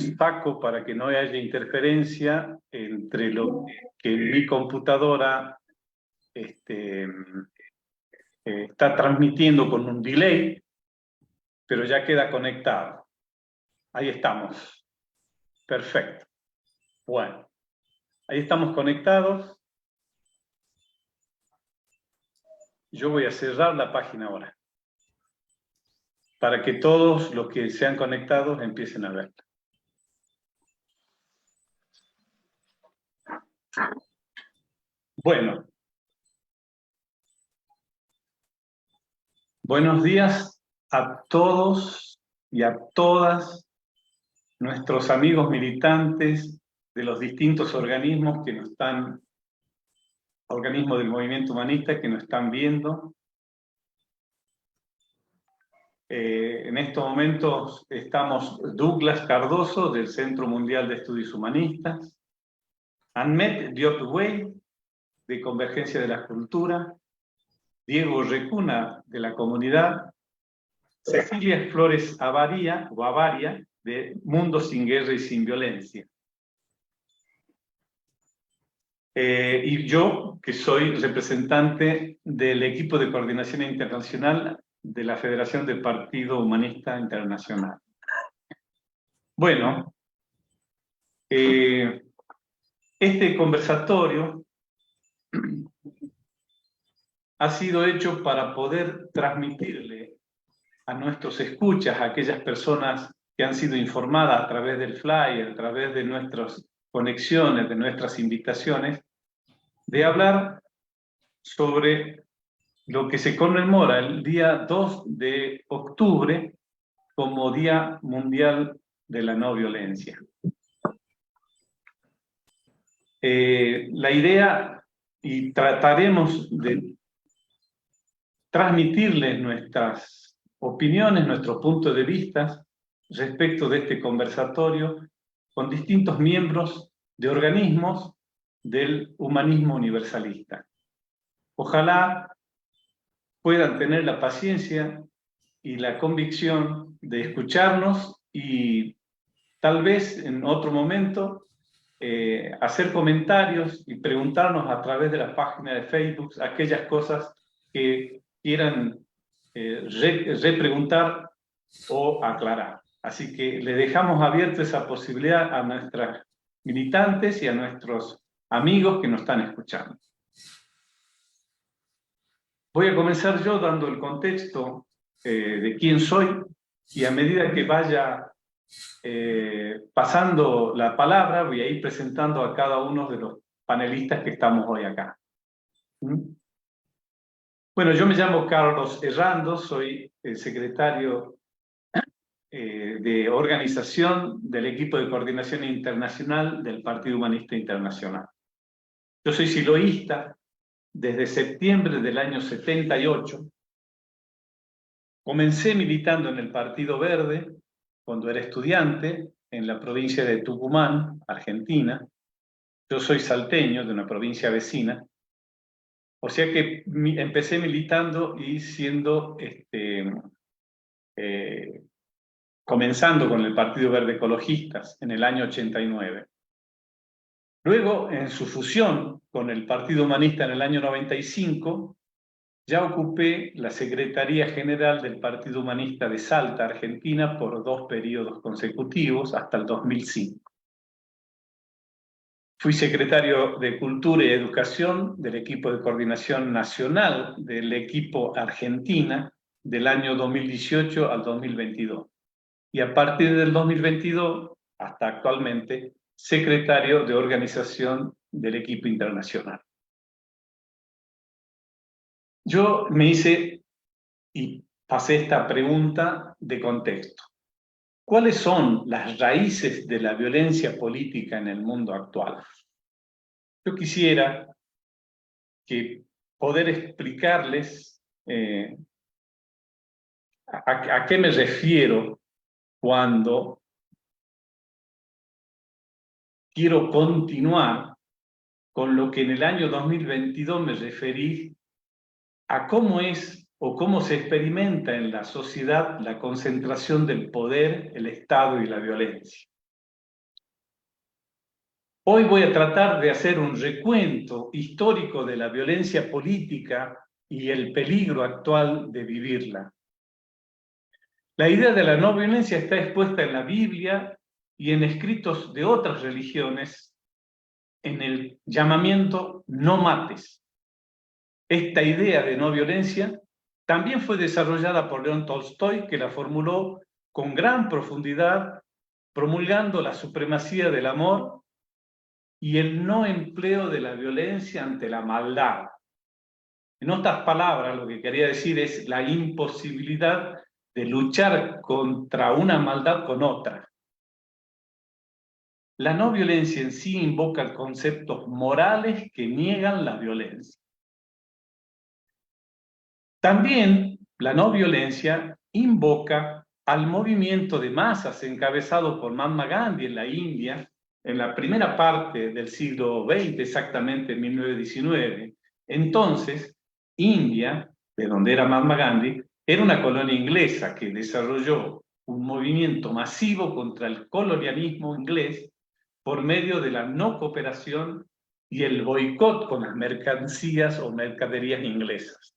y Paco para que no haya interferencia entre lo que mi computadora está transmitiendo con un delay, pero ya queda conectado. Ahí estamos. Perfecto. Bueno, ahí estamos conectados. Yo voy a cerrar la página ahora, para que todos los que se han conectado empiecen a verla. Bueno. Buenos días a todos y a todas nuestros amigos militantes de los distintos organismos que nos están, organismos del movimiento humanista que nos están viendo. En estos momentos estamos Douglas Cardoso, del Centro Mundial de Estudios Humanistas, Anmet Diop Wey, de Convergencia de la Cultura, Diego Recuna, de la Comunidad, Cecilia Flores Avaria, de Mundo sin Guerra y sin Violencia. Y yo, que soy representante del equipo de coordinación internacional de la Federación del Partido Humanista Internacional. Bueno, este conversatorio ha sido hecho para poder transmitirle a nuestros escuchas, a aquellas personas que han sido informadas a través del flyer, a través de nuestras conexiones, de nuestras invitaciones, de hablar sobre lo que se conmemora el día 2 de octubre como Día Mundial de la No Violencia. La idea, y trataremos de transmitirles nuestras opiniones, nuestros puntos de vista respecto de este conversatorio con distintos miembros de organismos del humanismo universalista. Ojalá puedan tener la paciencia y la convicción de escucharnos y tal vez en otro momento hacer comentarios y preguntarnos a través de la página de Facebook aquellas cosas que quieran repreguntar o aclarar. Así que le dejamos abierta esa posibilidad a nuestras militantes y a nuestros amigos que nos están escuchando. Voy a comenzar yo dando el contexto de quién soy y a medida que vaya pasando la palabra voy a ir presentando a cada uno de los panelistas que estamos hoy acá. Bueno, yo me llamo Carlos Errando, soy el secretario de organización del equipo de coordinación internacional del Partido Humanista Internacional. Yo soy siloísta desde septiembre del año 78. Comencé militando en el Partido Verde cuando era estudiante en la provincia de Tucumán, Argentina. Yo soy salteño, de una provincia vecina. O sea que empecé militando y siendo comenzando con el Partido Verde Ecologistas en el año 89. Luego, en su fusión con el Partido Humanista en el año 95, ya ocupé la Secretaría General del Partido Humanista de Salta, Argentina, por 2 periodos consecutivos hasta el 2005. Fui secretario de Cultura y Educación del equipo de coordinación nacional del equipo Argentina del año 2018 al 2022. Y a partir del 2022 hasta actualmente, secretario de organización del equipo internacional. Yo me hice y pasé esta pregunta de contexto. ¿Cuáles son las raíces de la violencia política en el mundo actual? Yo quisiera poder explicarles a qué me refiero cuando quiero continuar con lo que en el año 2022 me referí a cómo es o cómo se experimenta en la sociedad la concentración del poder, el Estado y la violencia. Hoy voy a tratar de hacer un recuento histórico de la violencia política y el peligro actual de vivirla. La idea de la no violencia está expuesta en la Biblia y en escritos de otras religiones en el llamamiento no mates. Esta idea de no violencia también fue desarrollada por León Tolstoy, que la formuló con gran profundidad, promulgando la supremacía del amor y el no empleo de la violencia ante la maldad. En otras palabras, lo que quería decir es la imposibilidad de luchar contra una maldad con otra. La no violencia en sí invoca conceptos morales que niegan la violencia. También la no violencia invoca al movimiento de masas encabezado por Mahatma Gandhi en la India, en la primera parte del siglo XX, exactamente en 1919. Entonces, India, de donde era Mahatma Gandhi, era una colonia inglesa que desarrolló un movimiento masivo contra el colonialismo inglés por medio de la no cooperación y el boicot con las mercancías o mercaderías inglesas.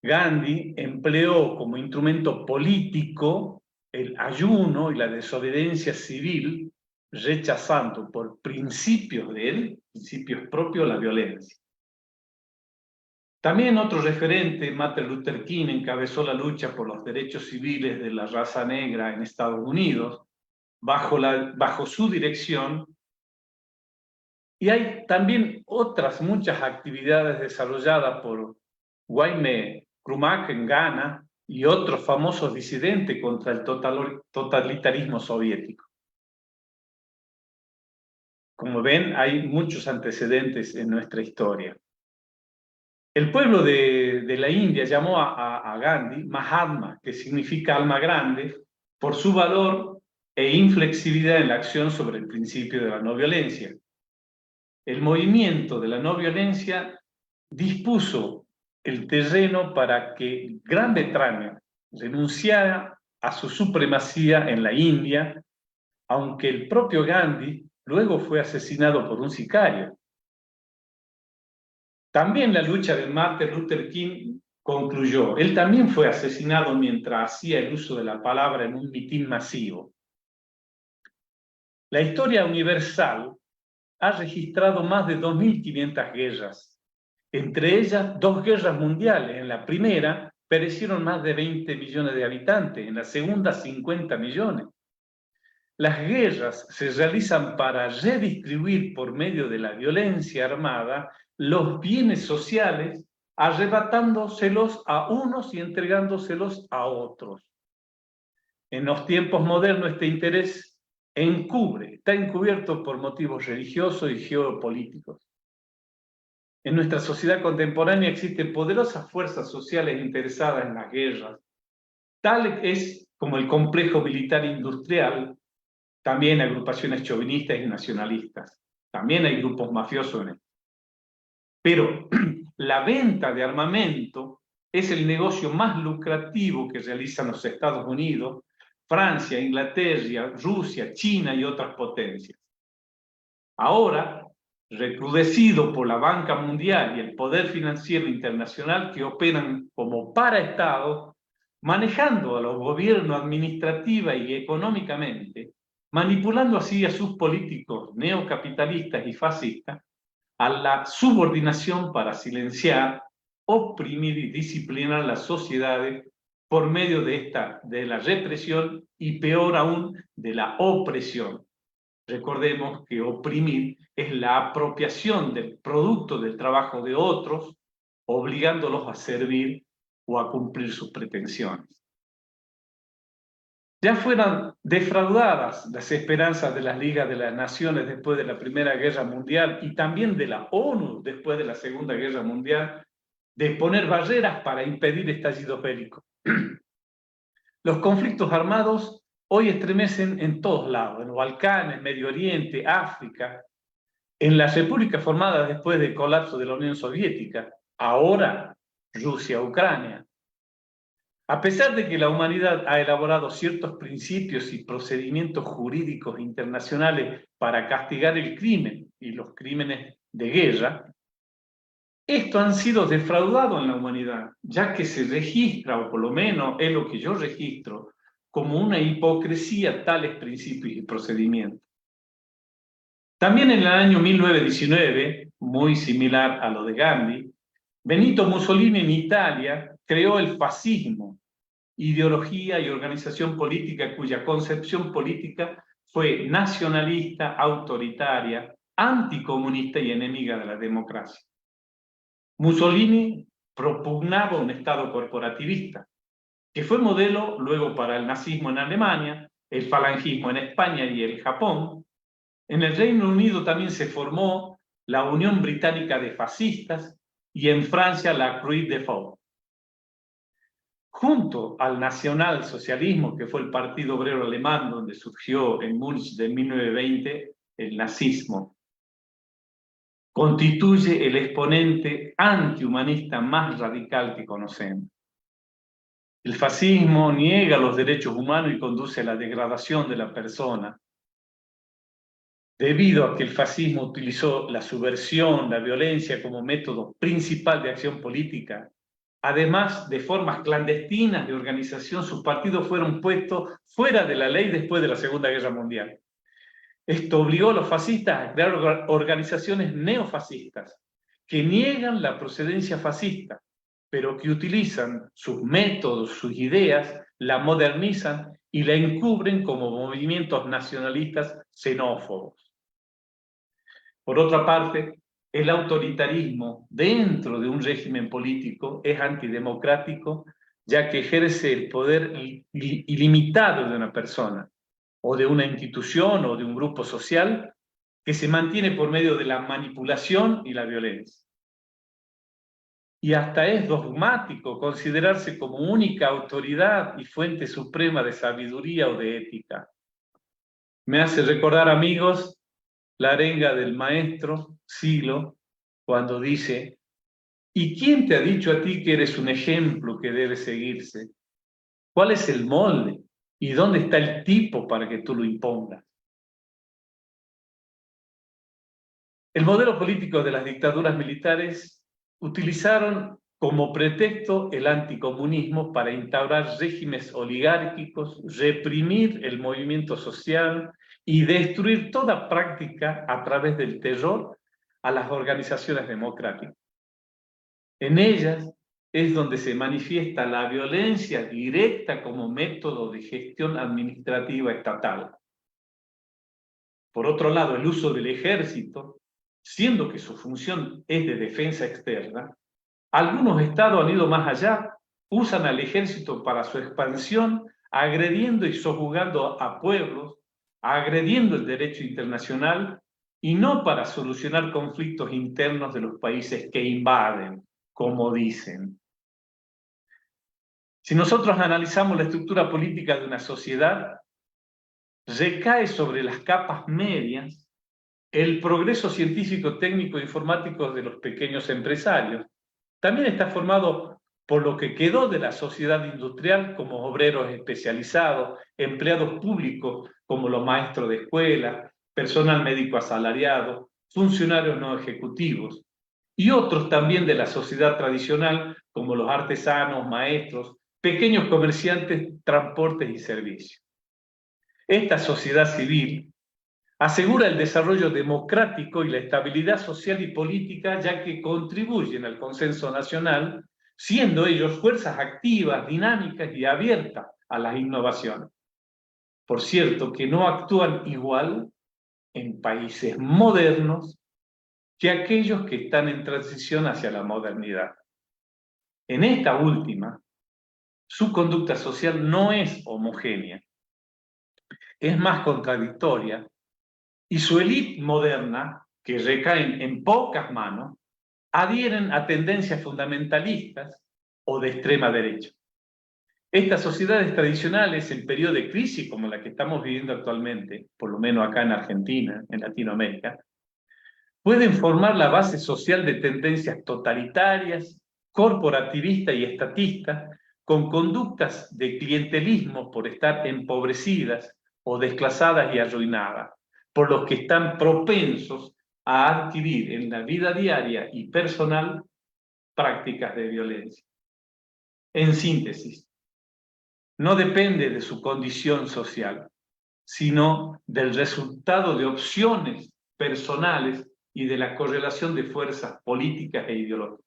Gandhi empleó como instrumento político el ayuno y la desobediencia civil, rechazando por principios de él, principios propios, la violencia. También otro referente, Martin Luther King, encabezó la lucha por los derechos civiles de la raza negra en Estados Unidos, bajo su dirección. Y hay también otras muchas actividades desarrolladas por Kwame Nkrumah en Ghana y otros famosos disidentes contra el totalitarismo soviético. Como ven, hay muchos antecedentes en nuestra historia. El pueblo de la India llamó a Gandhi Mahatma, que significa alma grande, por su valor e inflexibilidad en la acción sobre el principio de la no violencia. El movimiento de la no violencia dispuso el terreno para que Gran Bretaña renunciara a su supremacía en la India, aunque el propio Gandhi luego fue asesinado por un sicario. También la lucha de Martin Luther King concluyó. Él también fue asesinado mientras hacía el uso de la palabra en un mitin masivo. La historia universal ha registrado más de 2.500 guerras, entre ellas 2 guerras mundiales. En la primera perecieron más de 20 millones de habitantes, en la segunda 50 millones. Las guerras se realizan para redistribuir por medio de la violencia armada los bienes sociales, arrebatándoselos a unos y entregándoselos a otros. En los tiempos modernos este interés está encubierto por motivos religiosos y geopolíticos. En nuestra sociedad contemporánea existen poderosas fuerzas sociales interesadas en las guerras, tal es como el complejo militar industrial, también agrupaciones chauvinistas y nacionalistas, también hay grupos mafiosos en esto. Pero la venta de armamento es el negocio más lucrativo que realizan los Estados Unidos, Francia, Inglaterra, Rusia, China y otras potencias. Ahora, recrudecido por la banca mundial y el poder financiero internacional que operan como paraestados, manejando a los gobiernos administrativa y económicamente, manipulando así a sus políticos neocapitalistas y fascistas, a la subordinación para silenciar, oprimir y disciplinar las sociedades por medio de la represión y peor aún de la opresión. Recordemos que oprimir es la apropiación del producto del trabajo de otros, obligándolos a servir o a cumplir sus pretensiones. Ya fueran defraudadas las esperanzas de las Ligas de las Naciones después de la Primera Guerra Mundial y también de la ONU después de la Segunda Guerra Mundial, de poner barreras para impedir estallidos bélicos. Los conflictos armados hoy estremecen en todos lados, en los Balcanes, Medio Oriente, África, en las repúblicas formadas después del colapso de la Unión Soviética, ahora Rusia, Ucrania. A pesar de que la humanidad ha elaborado ciertos principios y procedimientos jurídicos internacionales para castigar el crimen y los crímenes de guerra, estos han sido defraudados en la humanidad, ya que se registra, o por lo menos es lo que yo registro, como una hipocresía tales principios y procedimientos. También en el año 1919, muy similar a lo de Gandhi, Benito Mussolini en Italia creó el fascismo, ideología y organización política cuya concepción política fue nacionalista, autoritaria, anticomunista y enemiga de la democracia. Mussolini propugnaba un Estado corporativista, que fue modelo luego para el nazismo en Alemania, el falangismo en España y el Japón. En el Reino Unido también se formó la Unión Británica de Fascistas y en Francia la Croix de Faux. Junto al nacionalsocialismo, que fue el Partido Obrero Alemán, donde surgió en Múnich de 1920 el nazismo, constituye el exponente antihumanista más radical que conocemos. El fascismo niega los derechos humanos y conduce a la degradación de la persona. Debido a que el fascismo utilizó la subversión, la violencia como método principal de acción política, además de formas clandestinas de organización, sus partidos fueron puestos fuera de la ley después de la Segunda Guerra Mundial. Esto obligó a los fascistas a crear organizaciones neofascistas que niegan la procedencia fascista, pero que utilizan sus métodos, sus ideas, la modernizan y la encubren como movimientos nacionalistas xenófobos. Por otra parte, el autoritarismo dentro de un régimen político es antidemocrático, ya que ejerce el poder ilimitado de una persona, o de una institución, o de un grupo social, que se mantiene por medio de la manipulación y la violencia. Y hasta es dogmático considerarse como única autoridad y fuente suprema de sabiduría o de ética. Me hace recordar, amigos, la arenga del maestro Silo, cuando dice: ¿y quién te ha dicho a ti que eres un ejemplo que debe seguirse? ¿Cuál es el molde? ¿Y dónde está el tipo para que tú lo impongas? El modelo político de las dictaduras militares utilizaron como pretexto el anticomunismo para instaurar regímenes oligárquicos, reprimir el movimiento social y destruir toda práctica a través del terror a las organizaciones democráticas. En ellas es donde se manifiesta la violencia directa como método de gestión administrativa estatal. Por otro lado, el uso del ejército, siendo que su función es de defensa externa, algunos estados han ido más allá, usan al ejército para su expansión, agrediendo y sojugando a pueblos, agrediendo el derecho internacional y no para solucionar conflictos internos de los países que invaden, como dicen. Si nosotros analizamos la estructura política de una sociedad, recae sobre las capas medias el progreso científico, técnico e informático de los pequeños empresarios. También está formado por lo que quedó de la sociedad industrial, como obreros especializados, empleados públicos como los maestros de escuela, personal médico asalariado, funcionarios no ejecutivos, y otros también de la sociedad tradicional, como los artesanos, maestros, pequeños comerciantes, transportes y servicios. Esta sociedad civil asegura el desarrollo democrático y la estabilidad social y política, ya que contribuyen al consenso nacional, siendo ellos fuerzas activas, dinámicas y abiertas a las innovaciones. Por cierto, que no actúan igual en países modernos que aquellos que están en transición hacia la modernidad. En esta última, su conducta social no es homogénea, es más contradictoria, y su élite moderna, que recaen en pocas manos, adhieren a tendencias fundamentalistas o de extrema derecha. Estas sociedades tradicionales, en periodo de crisis como la que estamos viviendo actualmente, por lo menos acá en Argentina, en Latinoamérica, pueden formar la base social de tendencias totalitarias, corporativistas y estatistas, con conductas de clientelismo por estar empobrecidas o desclasadas y arruinadas, por los que están propensos a adquirir en la vida diaria y personal prácticas de violencia. En síntesis, no depende de su condición social, sino del resultado de opciones personales y de la correlación de fuerzas políticas e ideológicas.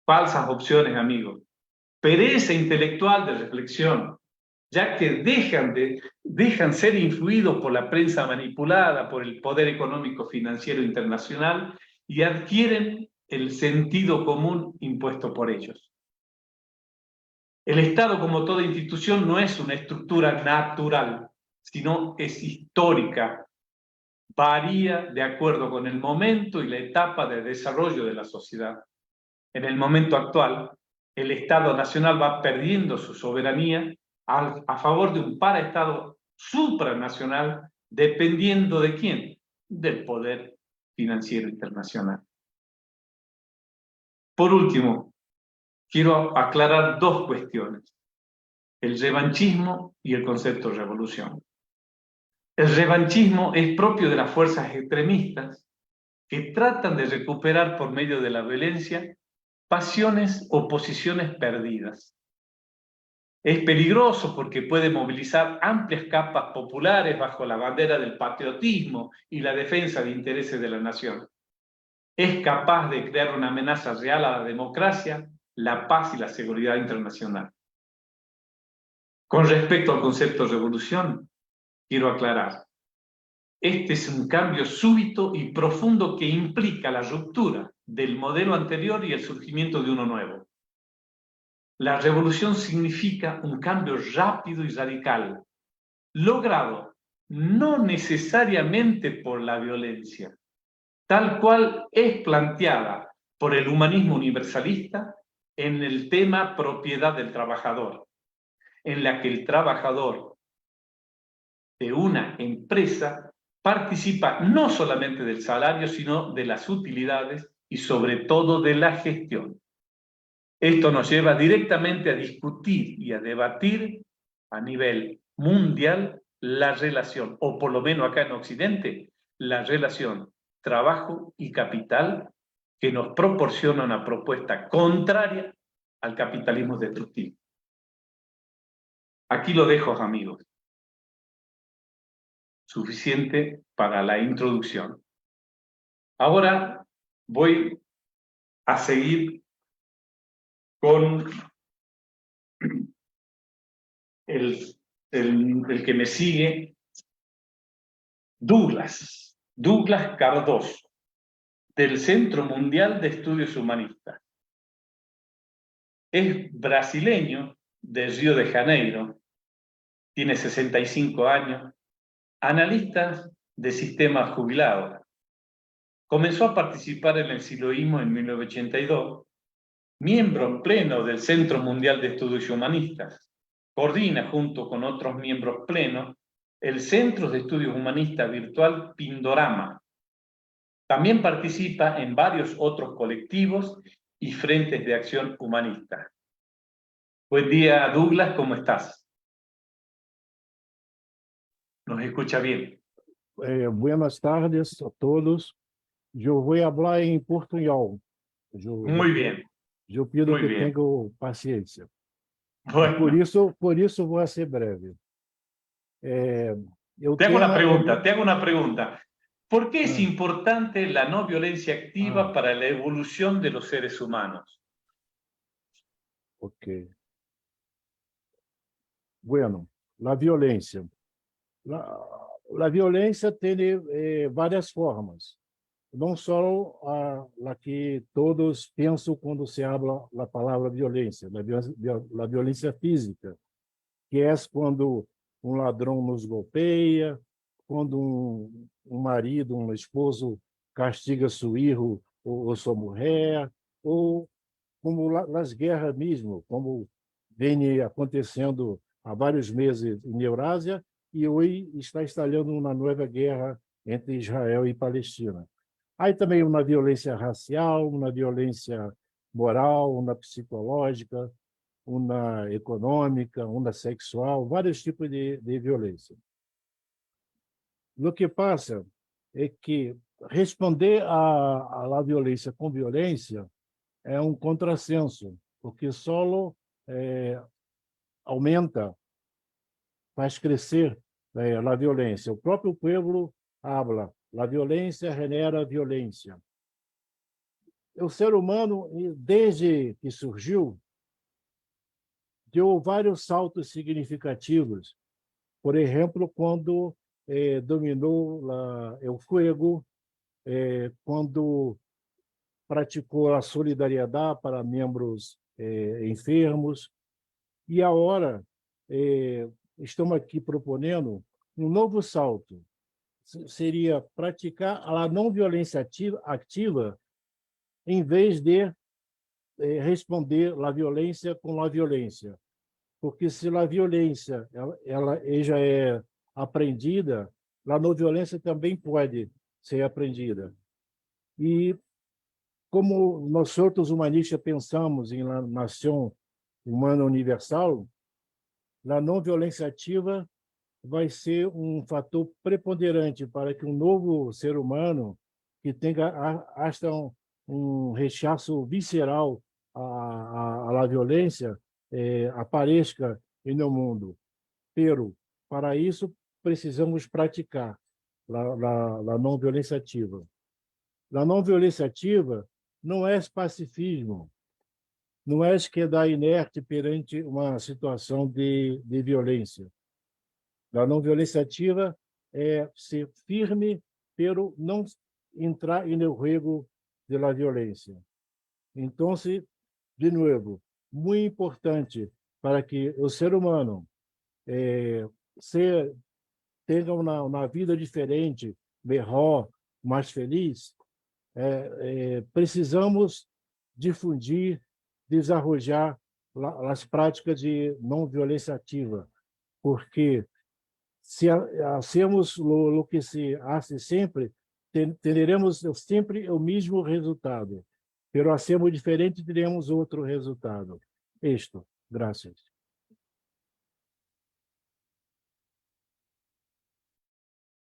Falsas opciones, amigos. Pereza intelectual de reflexión, ya que dejan ser influidos por la prensa manipulada, por el poder económico financiero internacional y adquieren el sentido común impuesto por ellos. El Estado, como toda institución, no es una estructura natural, sino es histórica. Varía de acuerdo con el momento y la etapa de desarrollo de la sociedad. En el momento actual, el Estado nacional va perdiendo su soberanía a favor de un paraestado supranacional, dependiendo ¿de quién? Del poder financiero internacional. Por último, quiero aclarar dos cuestiones: el revanchismo y el concepto de revolución. El revanchismo es propio de las fuerzas extremistas que tratan de recuperar por medio de la violencia pasiones o posiciones perdidas. Es peligroso porque puede movilizar amplias capas populares bajo la bandera del patriotismo y la defensa de intereses de la nación. Es capaz de crear una amenaza real a la democracia, la paz y la seguridad internacional. Con respecto al concepto de revolución, quiero aclarar: este es un cambio súbito y profundo que implica la ruptura del modelo anterior y el surgimiento de uno nuevo. La revolución significa un cambio rápido y radical, logrado no necesariamente por la violencia, tal cual es planteada por el humanismo universalista en el tema propiedad del trabajador, en la que el trabajador de una empresa participa no solamente del salario, sino de las utilidades y sobre todo de la gestión. Esto nos lleva directamente a discutir y a debatir a nivel mundial la relación, o por lo menos acá en Occidente, la relación trabajo y capital, que nos proporciona una propuesta contraria al capitalismo destructivo. Aquí lo dejo, amigos. Suficiente para la introducción. Ahora voy a seguir con el que me sigue, Douglas Cardoso, del Centro Mundial de Estudios Humanistas. Es brasileño, de Río de Janeiro, tiene 65 años, analista de sistemas jubilados. Comenzó a participar en el siloísmo en 1982, miembro pleno del Centro Mundial de Estudios Humanistas. Coordina junto con otros miembros plenos el Centro de Estudios Humanistas Virtual Pindorama. También participa en varios otros colectivos y frentes de acción humanista. Buen día, Douglas, ¿cómo estás? ¿Nos escucha bien? Buenas tardes a todos. Eu vou falar em portunhol. Muy bien, Eu pido muy que bien. tenham paciência. Bueno, Por isso vou ser breve. te hago una pregunta. ¿Por qué es importante la no violencia activa para la evolución de los seres humanos? Ok. Bueno, a violência. A violência tem várias formas. Não só a que todos pensam quando se habla a palavra violência, a violência física, que é quando um ladrão nos golpeia, quando um marido, um esposo castiga seu filho ou sua mulher, ou como as guerras mesmo, como vem acontecendo há vários meses em Eurásia, e hoje está instalando uma nova guerra entre Israel e Palestina. Aí também uma violência racial, uma violência moral, uma psicológica, uma econômica, uma sexual, vários tipos de violência. O que passa é que responder à violência com violência é um contrassenso, porque só aumenta, faz crescer a violência. O próprio povo habla, a violência genera violência. O ser humano, desde que surgiu, deu vários saltos significativos. Por exemplo, quando dominou o fogo, quando praticou a solidariedade para membros enfermos. E agora estamos aqui propondo um novo salto. Seria praticar a não violência ativa em vez de responder à violência com a violência. Porque se a violência ela já é aprendida, a não violência também pode ser aprendida. E como nós outros humanistas pensamos em uma nação humana universal, a não violência ativa vai ser um fator preponderante para que um novo ser humano que tenha hasta um rechaço visceral à violência apareça no mundo. Pero, para isso, precisamos praticar a não violência ativa. A não violência ativa não é pacifismo, não é quedar inerte perante uma situação de violência. A não violência ativa é ser firme, pero não entrar no jogo da violência. Então, de novo, muito importante para que o ser humano tenha uma vida diferente, melhor, mais feliz, precisamos difundir, desarrollar as práticas de não violência ativa, porque se hacemos o que se hace sempre, teremos sempre o mesmo resultado, pero hacemos diferente, teremos outro resultado. Isto, graças.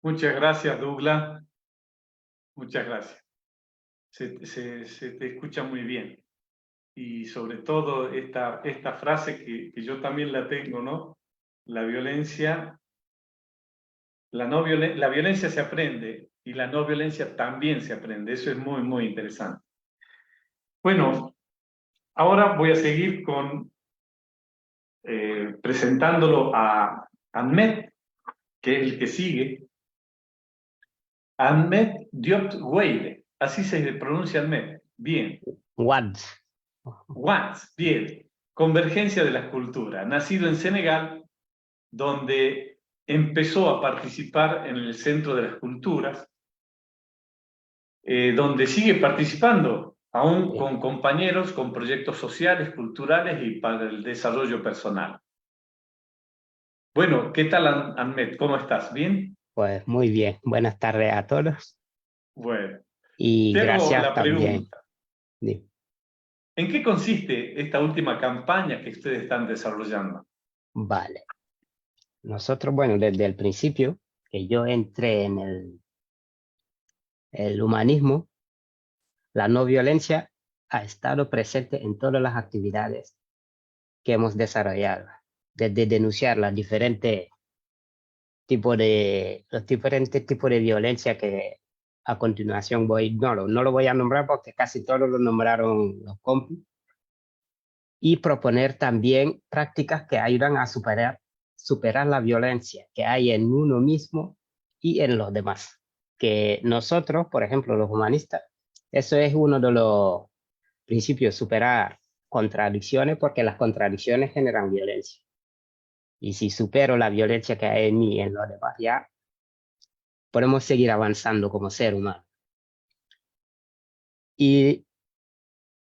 Muchas gracias, Douglas. Muchas gracias. Se te escucha muy bien. Y sobre todo esta frase que yo también la tengo, ¿no? La violencia se aprende y la no violencia también se aprende. Eso es muy, muy interesante. Bueno, ahora voy a seguir presentándolo a Ahmed, que es el que sigue. Ahmed Diop Weide, así se pronuncia Ahmed. Bien. Once. Bien. Convergencia de las culturas. Nacido en Senegal, donde empezó a participar en el Centro de las Culturas, donde sigue participando, aún con compañeros, con proyectos sociales, culturales y para el desarrollo personal. Bueno, ¿qué tal, Ahmed? ¿Cómo estás? ¿Bien? Pues muy bien. Buenas tardes a todos. Bueno. Y Te hago gracias la también. pregunta. Sí. ¿En qué consiste esta última campaña que ustedes están desarrollando? Vale. Nosotros, bueno, desde el principio que yo entré en el humanismo, la no violencia ha estado presente en todas las actividades que hemos desarrollado, desde denunciar los diferentes tipos de violencia que a continuación no lo voy a nombrar porque casi todos lo nombraron los compis, y proponer también prácticas que ayudan a superar la violencia que hay en uno mismo y en los demás. Que nosotros, por ejemplo, los humanistas, eso es uno de los principios, superar contradicciones, porque las contradicciones generan violencia. Y si supero la violencia que hay en mí y en los demás, ya podemos seguir avanzando como ser humano. Y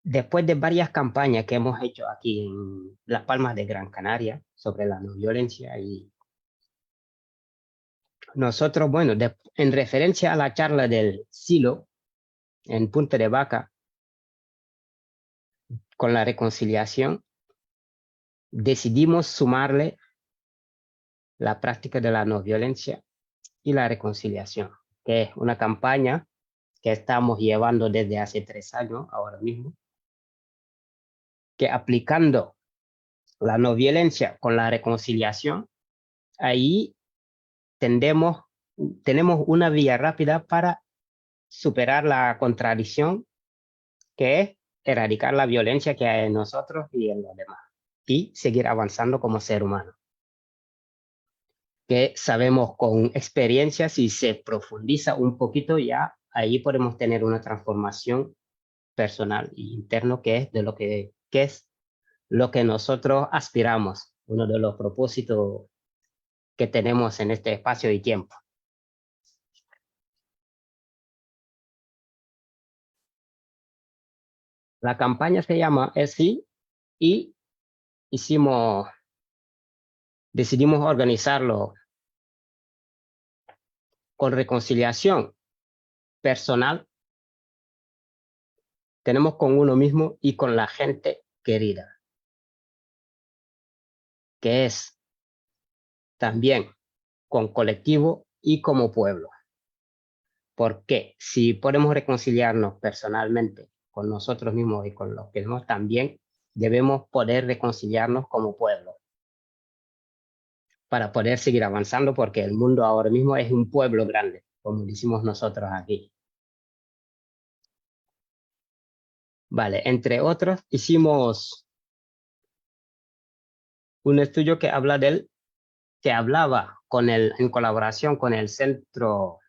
después de varias campañas que hemos hecho aquí en Las Palmas de Gran Canaria sobre la no violencia, y nosotros, bueno, en referencia a la charla del Silo en Punta de Vaca con la reconciliación, decidimos sumarle la práctica de la no violencia y la reconciliación, que es una campaña que estamos llevando desde hace 3 años ahora mismo, que aplicando la no violencia con la reconciliación, ahí tenemos una vía rápida para superar la contradicción que es erradicar la violencia que hay en nosotros y en los demás, y seguir avanzando como ser humano. Que sabemos con experiencia, si se profundiza un poquito, ya ahí podemos tener una transformación personal e interno, que es de lo que es lo que nosotros aspiramos, uno de los propósitos que tenemos en este espacio y tiempo. La campaña se llama ESI y decidimos organizarlo con reconciliación personal, tenemos con uno mismo y con la gente querida, que es también con colectivo y como pueblo. Porque si podemos reconciliarnos personalmente con nosotros mismos y con los que no, también debemos poder reconciliarnos como pueblo para poder seguir avanzando, porque el mundo ahora mismo es un pueblo grande, como decimos nosotros aquí. Vale, entre otros, hicimos un estudio que hablaba en colaboración con el Centro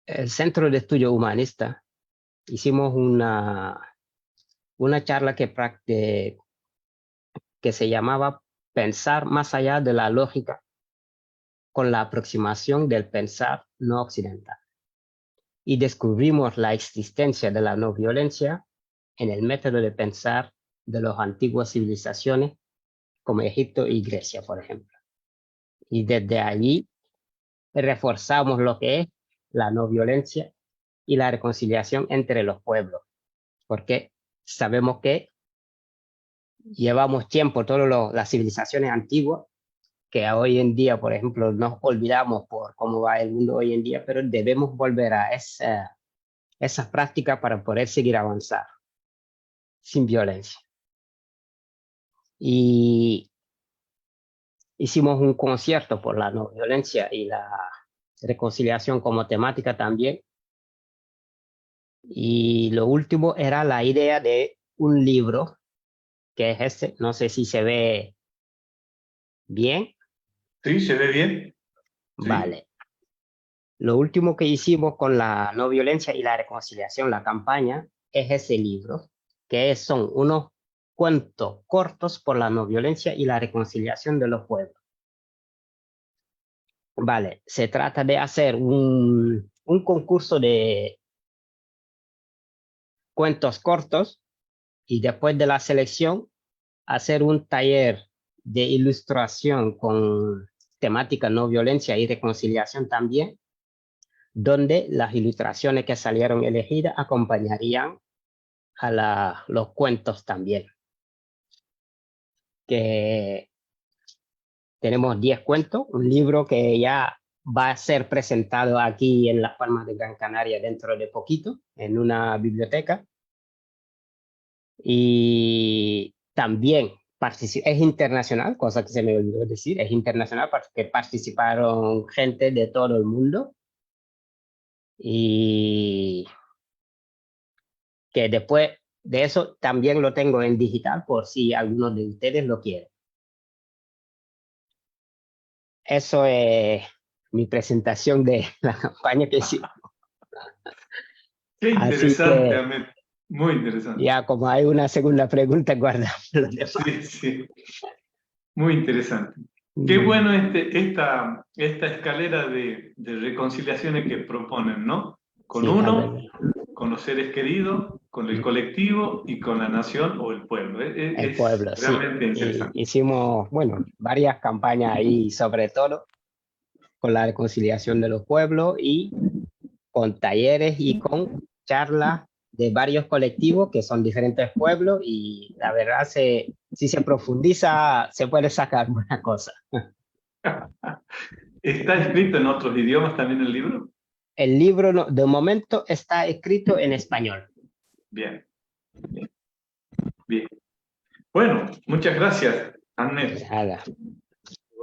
de Estudio Humanista. Hicimos una charla que se llamaba Pensar más allá de la lógica, con la aproximación del pensar no occidental. Y descubrimos la existencia de la no violencia en el método de pensar de las antiguas civilizaciones, como Egipto y Grecia, por ejemplo. Y desde allí reforzamos lo que es la no violencia y la reconciliación entre los pueblos, porque sabemos que llevamos tiempo, todas las civilizaciones antiguas, que hoy en día, por ejemplo, nos olvidamos por cómo va el mundo hoy en día, pero debemos volver a esas prácticas para poder seguir avanzando sin violencia. Y hicimos un concierto por la no violencia y la reconciliación como temática también. Y lo último era la idea de un libro, que es este, no sé si se ve bien. Sí, ¿se ve bien? Sí. Vale. Lo último que hicimos con la no violencia y la reconciliación, la campaña, es ese libro, que son unos cuentos cortos por la no violencia y la reconciliación de los pueblos. Vale, se trata de hacer un concurso de cuentos cortos y después de la selección hacer un taller de ilustración con temática no violencia y reconciliación también, donde las ilustraciones que salieron elegidas acompañarían a los cuentos también. Que tenemos 10 cuentos, un libro que ya va a ser presentado aquí en Las Palmas de Gran Canaria dentro de poquito, en una biblioteca. Y también es internacional, cosa que se me olvidó decir, es internacional porque participaron gente de todo el mundo. Y que después de eso también lo tengo en digital por si alguno de ustedes lo quiere. Eso es mi presentación de la campaña que hicimos. Qué interesante, Ahmed. Muy interesante. Ya como hay una segunda pregunta, guardamos los demás. Sí, sí. Muy interesante. Qué bueno esta escalera de reconciliaciones que proponen, ¿no? Con Sí, uno, con los seres queridos, con el colectivo y con la nación o el pueblo. El pueblo, sí. Realmente interesante. Hicimos, bueno, varias campañas ahí, sobre todo con la reconciliación de los pueblos y con talleres y con charlas de varios colectivos que son diferentes pueblos y la verdad, si se profundiza, se puede sacar buena cosa. ¿Está escrito en otros idiomas también el libro? El libro de momento está escrito en español. Bien, bien, bien. Bueno, muchas gracias, Ahmed. Nada.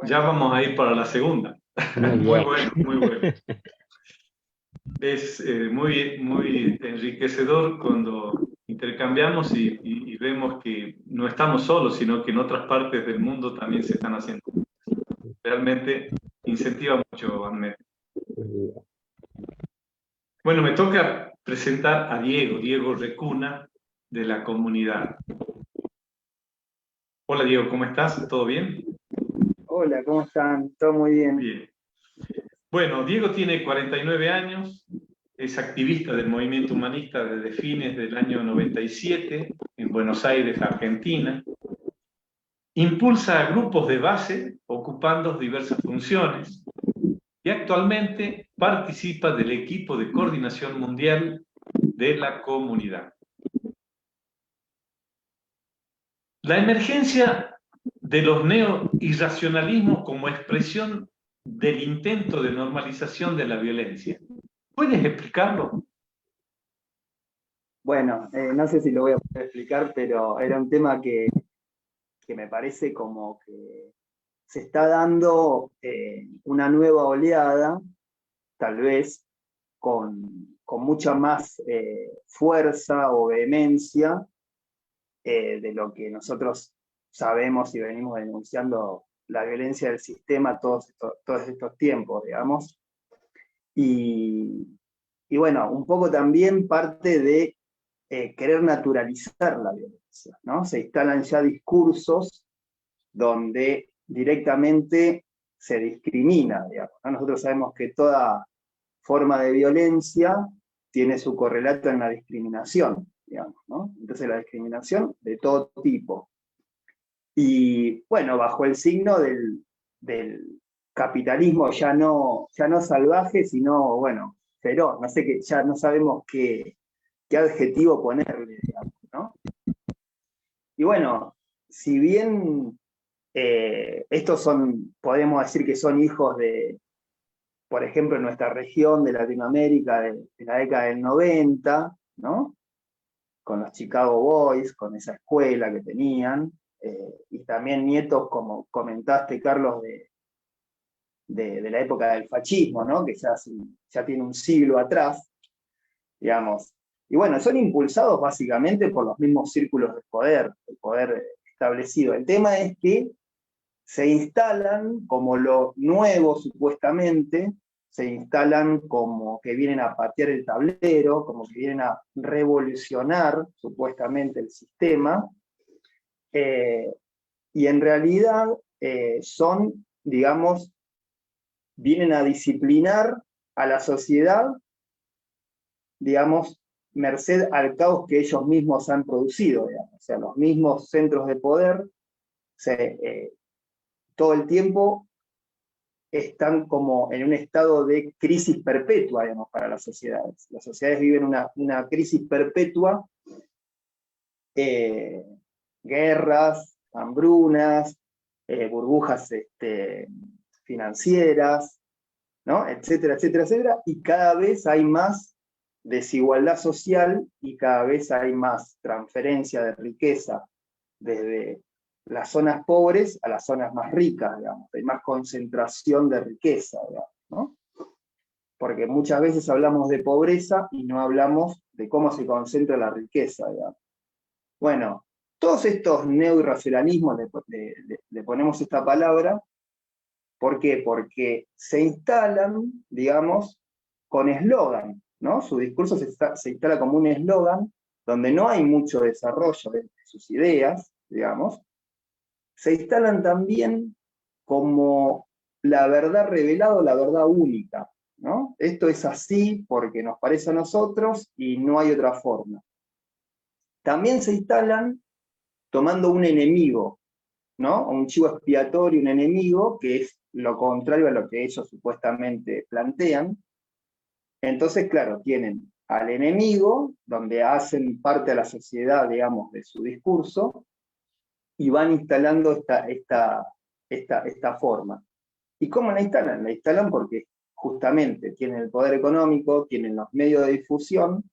Ya vamos a ir para la segunda. Muy Muy bien. bueno, muy bueno. Es muy enriquecedor cuando intercambiamos y vemos que no estamos solos, sino que en otras partes del mundo también se están haciendo. Realmente incentiva mucho, Ahmed. Bueno, me toca presentar a Diego Recuna, de la comunidad. Hola Diego, ¿cómo estás? ¿Todo bien? Hola, ¿cómo están? Todo muy bien. Bien. Bueno, Diego tiene 49 años, es activista del movimiento humanista desde fines del año 97 en Buenos Aires, Argentina. Impulsa grupos de base ocupando diversas funciones y actualmente participa del equipo de coordinación mundial de la comunidad. La emergencia de los neoirracionalismos como expresión del intento de normalización de la violencia. ¿Puedes explicarlo? Bueno, no sé si lo voy a poder explicar, pero era un tema que me parece como que se está dando una nueva oleada, tal vez con mucha más fuerza o vehemencia de lo que nosotros sabemos y venimos denunciando la violencia del sistema todos estos tiempos, digamos. Y bueno, un poco también parte de querer naturalizar la violencia, ¿no? Se instalan ya discursos donde directamente se discrimina, digamos, ¿no? Nosotros sabemos que toda forma de violencia tiene su correlato en la discriminación, digamos, ¿no? Entonces la discriminación de todo tipo. Y bueno, bajo el signo del capitalismo ya no salvaje, sino, bueno, feroz, no sé qué, ya no sabemos qué adjetivo ponerle, digamos, ¿no? Y bueno, si bien estos podemos decir que son hijos de, por ejemplo, en nuestra región de Latinoamérica de la década del 90, ¿no? Con los Chicago Boys, con esa escuela que tenían, y también nietos, como comentaste, Carlos, de la época del fascismo, ¿no? Que ya tiene un siglo atrás, digamos. Y bueno, son impulsados básicamente por los mismos círculos de poder, el poder establecido. El tema es que se instalan como lo nuevo, supuestamente, se instalan como que vienen a patear el tablero, como que vienen a revolucionar, supuestamente, el sistema, y en realidad son, digamos, vienen a disciplinar a la sociedad, digamos, merced al caos que ellos mismos han producido, digamos. O sea, los mismos centros de poder todo el tiempo están como en un estado de crisis perpetua, digamos, para las sociedades. Las sociedades viven una crisis perpetua, guerras, hambrunas, burbujas financieras, ¿no? Etcétera, etcétera, etcétera, y cada vez hay más desigualdad social y cada vez hay más transferencia de riqueza desde las zonas pobres a las zonas más ricas, digamos. Hay más concentración de riqueza, digamos, ¿no? Porque muchas veces hablamos de pobreza y no hablamos de cómo se concentra la riqueza, digamos. Bueno, todos estos neoirracionalismos, le ponemos esta palabra, ¿por qué? Porque se instalan, digamos, con eslogan, ¿no? Su discurso se instala como un eslogan donde no hay mucho desarrollo de sus ideas, digamos. Se instalan también como la verdad revelada o la verdad única, ¿no? Esto es así porque nos parece a nosotros y no hay otra forma. También se instalan tomando un enemigo, ¿no? Un chivo expiatorio, un enemigo, que es lo contrario a lo que ellos supuestamente plantean. Entonces, claro, tienen al enemigo, donde hacen parte de la sociedad, digamos, de su discurso, y van instalando esta forma. ¿Y cómo la instalan? La instalan porque justamente tienen el poder económico, tienen los medios de difusión,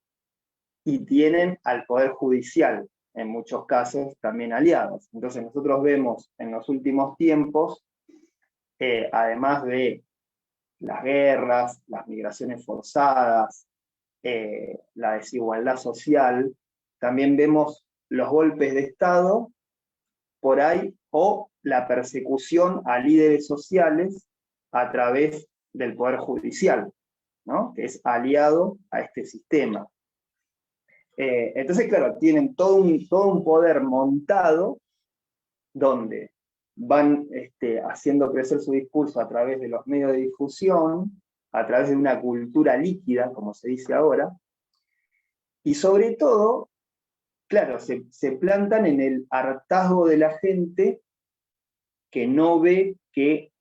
y tienen al Poder Judicial, en muchos casos también aliados. Entonces nosotros vemos en los últimos tiempos, además de las guerras, las migraciones forzadas, la desigualdad social, también vemos los golpes de Estado por ahí, o la persecución a líderes sociales a través del Poder Judicial, ¿no? Que es aliado a este sistema. Entonces, claro, tienen todo un poder montado donde van haciendo crecer su discurso a través de los medios de difusión, a través de una cultura líquida, como se dice ahora, y sobre todo, claro, se plantan en el hartazgo de la gente que no ve que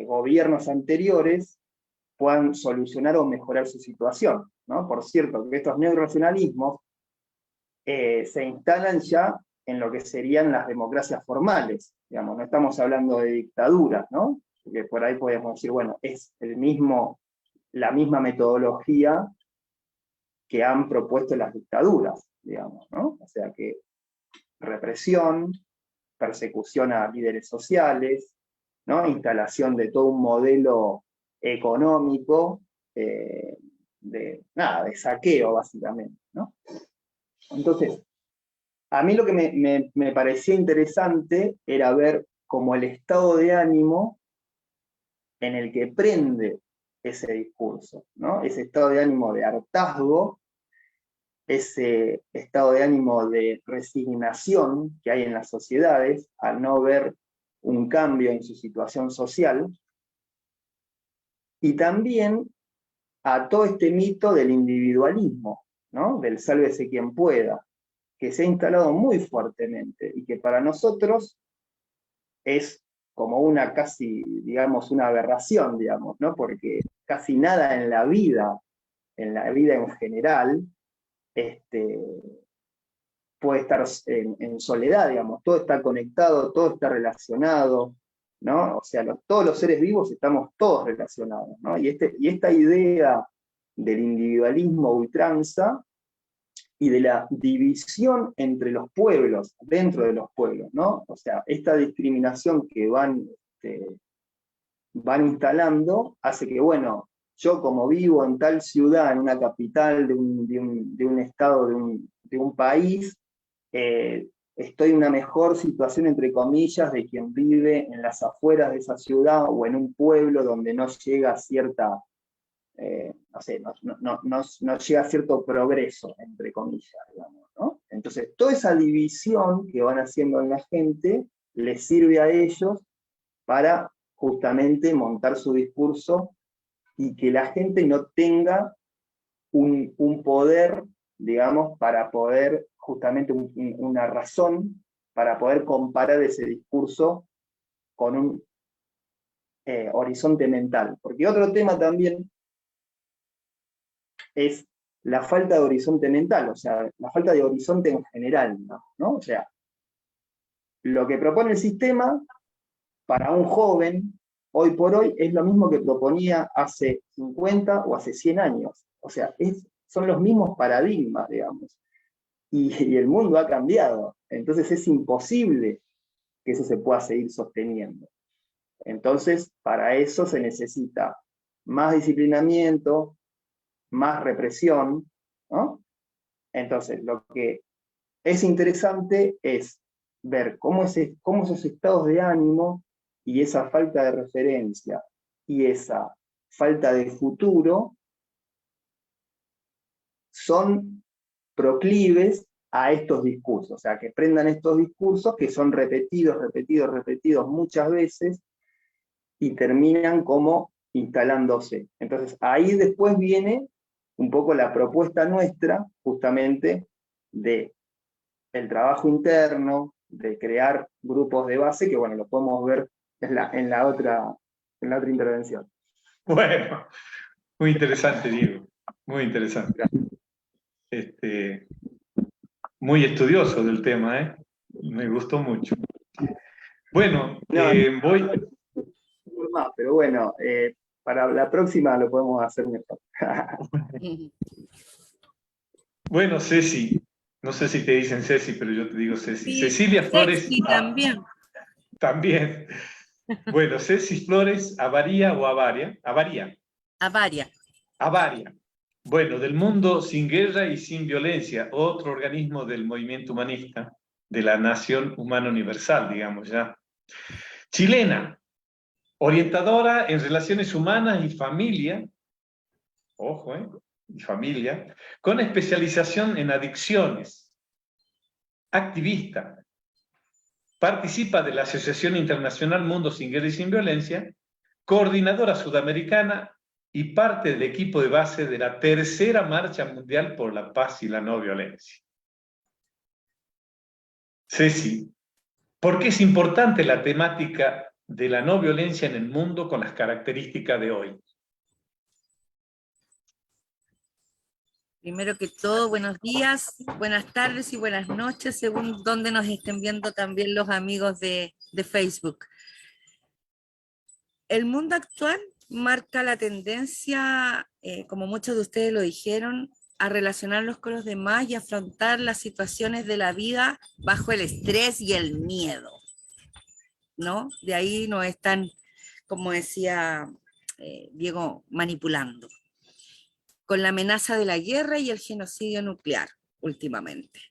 gobiernos anteriores puedan solucionar o mejorar su situación, ¿no? Por cierto, que estos neorracionalismos se instalan ya en lo que serían las democracias formales, digamos, no estamos hablando de dictaduras, ¿no? Porque por ahí podemos decir, bueno, es la misma metodología que han propuesto las dictaduras, digamos, ¿no? O sea que represión, persecución a líderes sociales, ¿no? Instalación de todo un modelo económico, de saqueo, básicamente, ¿no? Entonces, a mí lo que me parecía interesante era ver como el estado de ánimo en el que prende ese discurso, ¿no? Ese estado de ánimo de hartazgo, ese estado de ánimo de resignación que hay en las sociedades al no ver un cambio en su situación social, y también a todo este mito del individualismo, ¿no? Del sálvese quien pueda, que se ha instalado muy fuertemente y que para nosotros es como una casi, digamos, una aberración, digamos, ¿no? Porque casi nada en la vida en general, puede estar en soledad, digamos, todo está conectado, todo está relacionado, ¿no? O sea, todos los seres vivos estamos todos relacionados, ¿no? Y esta idea del individualismo ultranza y de la división entre los pueblos, dentro de los pueblos, ¿no? O sea, esta discriminación que van instalando hace que, bueno, yo como vivo en tal ciudad, en una capital de un estado, de un país, estoy en una mejor situación, entre comillas, de quien vive en las afueras de esa ciudad o en un pueblo donde no llega cierta, no sé, no llega cierto progreso, entre comillas, digamos, ¿no? Entonces, toda esa división que van haciendo en la gente les sirve a ellos para justamente montar su discurso y que la gente no tenga un poder, digamos, para poder, justamente una razón para poder comparar ese discurso con un horizonte mental. Porque otro tema también es la falta de horizonte mental, o sea, la falta de horizonte en general, ¿no? O sea, lo que propone el sistema para un joven, hoy por hoy, es lo mismo que proponía hace 50 o hace 100 años. O sea, son los mismos paradigmas, digamos. Y el mundo ha cambiado. Entonces es imposible que eso se pueda seguir sosteniendo. Entonces, para eso se necesita más disciplinamiento, más represión, ¿no? Entonces, lo que es interesante es ver cómo esos estados de ánimo y esa falta de referencia y esa falta de futuro son proclives a estos discursos, o sea, que prendan estos discursos que son repetidos muchas veces y terminan como instalándose. Entonces, ahí después viene un poco la propuesta nuestra, justamente, de el trabajo interno, de crear grupos de base, que bueno, lo podemos ver en la otra intervención. Bueno, muy interesante, Diego, muy interesante. muy estudioso del tema, ¿eh? Me gustó mucho. Bueno, No, voy... más, pero bueno, para la próxima lo podemos hacer mejor. Bueno, Ceci, no sé si te dicen Ceci, pero yo te digo Ceci. Sí, Cecilia Flores... sexy también. También. Bueno, Ceci Flores, ¿Avaría o Avaria? Avaria. Avaria. Avaria. Bueno, del Mundo sin Guerra y sin Violencia, otro organismo del movimiento humanista, de la Nación Humana Universal, digamos ya. Chilena, orientadora en relaciones humanas y familia, ojo, y familia, con especialización en adicciones, activista, participa de la Asociación Internacional Mundo sin Guerra y sin Violencia, coordinadora sudamericana y parte del equipo de base de la tercera Marcha Mundial por la Paz y la No Violencia. Ceci, ¿por qué es importante la temática de la no violencia en el mundo con las características de hoy? Primero que todo, buenos días, buenas tardes y buenas noches, según donde nos estén viendo también los amigos de Facebook. El mundo actual marca la tendencia, como muchos de ustedes lo dijeron, a relacionarnos con los demás y afrontar las situaciones de la vida bajo el estrés y el miedo, ¿no? De ahí nos están, como decía Diego, manipulando, con la amenaza de la guerra y el genocidio nuclear últimamente.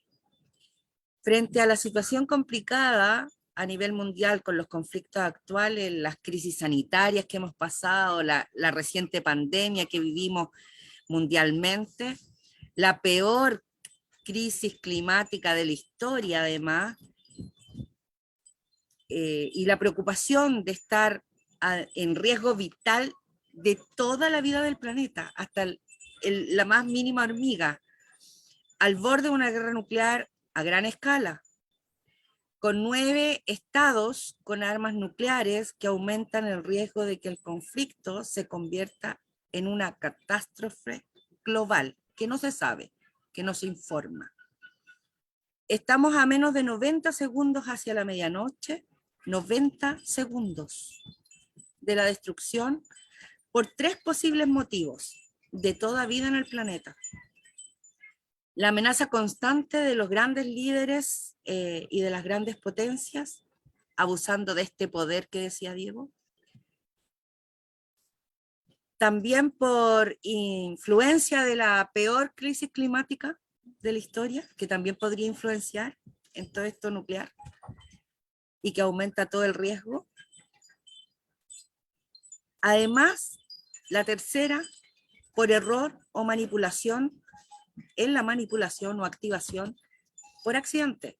Frente a la situación complicada a nivel mundial con los conflictos actuales, las crisis sanitarias que hemos pasado, la reciente pandemia que vivimos mundialmente, la peor crisis climática de la historia además, y la preocupación de estar en riesgo vital de toda la vida del planeta, hasta la más mínima hormiga, al borde de una guerra nuclear a gran escala, con 9 estados con armas nucleares que aumentan el riesgo de que el conflicto se convierta en una catástrofe global, que no se sabe, que no se informa. Estamos a menos de 90 segundos hacia la medianoche, 90 segundos de la destrucción por 3 posibles motivos de toda vida en el planeta. La amenaza constante de los grandes líderes y de las grandes potencias, abusando de este poder que decía Diego. También por influencia de la peor crisis climática de la historia, que también podría influenciar en todo esto nuclear y que aumenta todo el riesgo. Además, la tercera, por error o manipulación, en la manipulación o activación por accidente.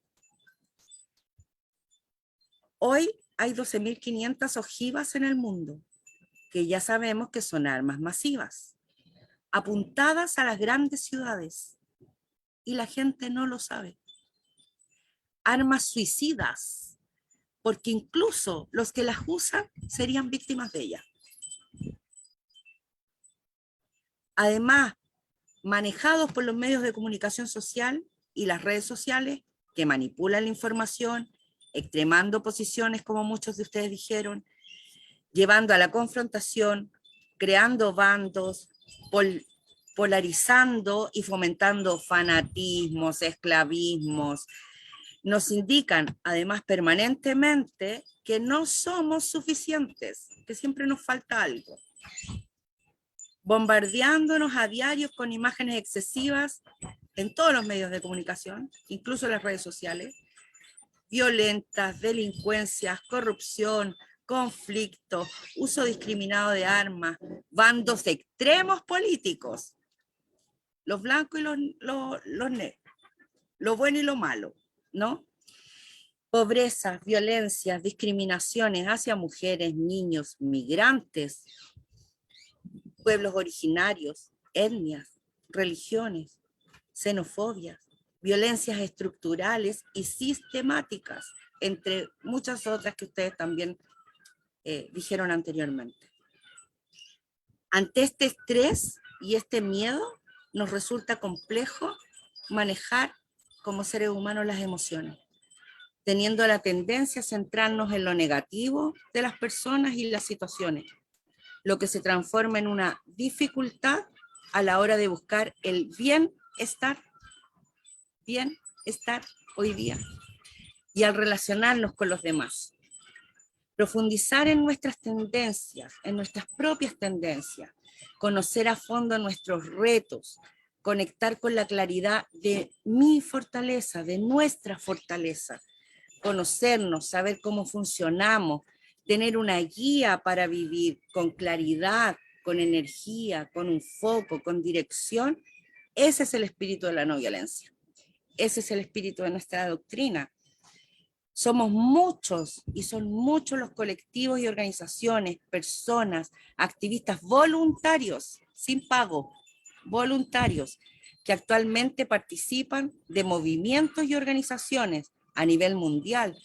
Hoy hay 12.500 ojivas en el mundo, que ya sabemos que son armas masivas, apuntadas a las grandes ciudades, y la gente no lo sabe. Armas suicidas, porque incluso los que las usan serían víctimas de ellas. Además, manejados por los medios de comunicación social y las redes sociales, que manipulan la información, extremando posiciones, como muchos de ustedes dijeron, llevando a la confrontación, creando bandos, polarizando y fomentando fanatismos, esclavismos. Nos indican, además, permanentemente que no somos suficientes, que siempre nos falta algo. Bombardeándonos a diario con imágenes excesivas en todos los medios de comunicación, incluso en las redes sociales, violentas, delincuencias, corrupción, conflicto, uso discriminado de armas, bandos extremos políticos, los blancos y los negros, lo bueno y lo malo, ¿no? Pobreza, violencias, discriminaciones hacia mujeres, niños, migrantes, pueblos originarios, etnias, religiones, xenofobia, violencias estructurales y sistemáticas, entre muchas otras que ustedes también dijeron anteriormente. Ante este estrés y este miedo, nos resulta complejo manejar como seres humanos las emociones, teniendo la tendencia a centrarnos en lo negativo de las personas y las situaciones, lo que se transforma en una dificultad a la hora de buscar el bienestar hoy día y al relacionarnos con los demás. Profundizar en nuestras tendencias, en nuestras propias tendencias, conocer a fondo nuestros retos, conectar con la claridad de mi fortaleza, de nuestra fortaleza, conocernos, saber cómo funcionamos, tener una guía para vivir con claridad, con energía, con un foco, con dirección. Ese es el espíritu de la no violencia. Ese es el espíritu de nuestra doctrina. Somos muchos y son muchos los colectivos y organizaciones, personas, activistas voluntarios, sin pago, voluntarios, que actualmente participan de movimientos y organizaciones a nivel mundial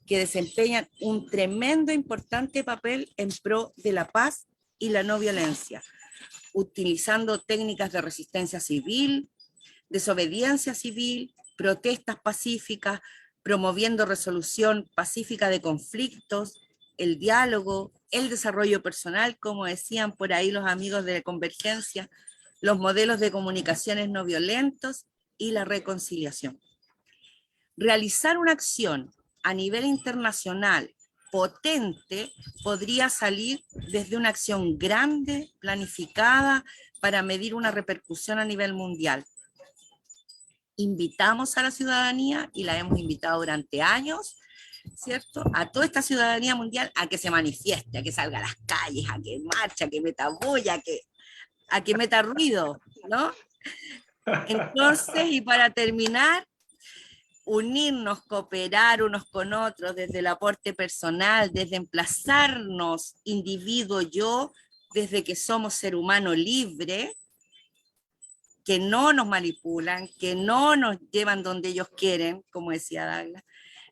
que desempeñan un tremendo importante papel en pro de la paz y la no violencia, utilizando técnicas de resistencia civil, desobediencia civil, protestas pacíficas, promoviendo resolución pacífica de conflictos, el diálogo, el desarrollo personal, como decían por ahí los amigos de Convergencia, los modelos de comunicaciones no violentos y la reconciliación. Realizar una acción a nivel internacional potente podría salir desde una acción grande, planificada, para medir una repercusión a nivel mundial. Invitamos a la ciudadanía, y la hemos invitado durante años, ¿cierto?, a toda esta ciudadanía mundial a que se manifieste, a que salga a las calles, a que marche, a que meta bulla, a que meta ruido, ¿no? Entonces, y para terminar, unirnos, cooperar unos con otros desde el aporte personal, desde emplazarnos individuo-yo, desde que somos ser humano libre, que no nos manipulan, que no nos llevan donde ellos quieren, como decía Douglas,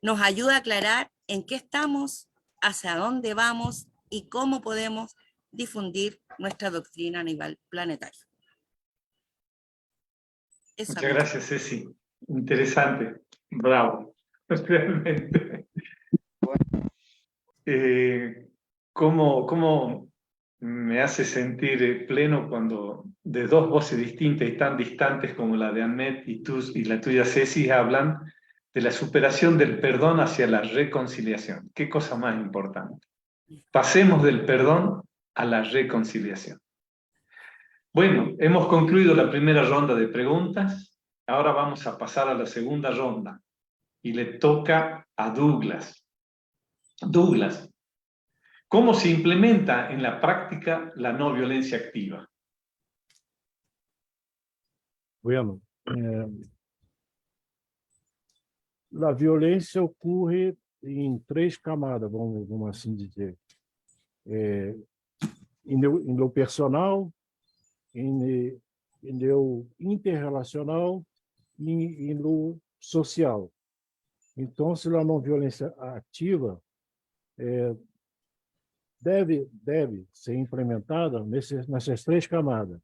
nos ayuda a aclarar en qué estamos, hacia dónde vamos y cómo podemos difundir nuestra doctrina a nivel planetario. Muchas gracias, Ceci. Interesante. Bravo. Realmente. ¿Cómo me hace sentir pleno cuando de dos voces distintas y tan distantes como la de Ahmed y la tuya, Ceci, hablan de la superación del perdón hacia la reconciliación? ¿Qué cosa más importante? Pasemos del perdón a la reconciliación. Bueno, hemos concluido la primera ronda de preguntas. Ahora vamos a pasar a la segunda ronda y le toca a Douglas. Douglas, ¿cómo se implementa en la práctica la no violencia activa? Bueno, a violência ocorre em três camadas, vamos assim dizer. Em lo personal, em lo interrelacional e em lo social. Então, se a não violência ativa deve ser implementada nessas três camadas.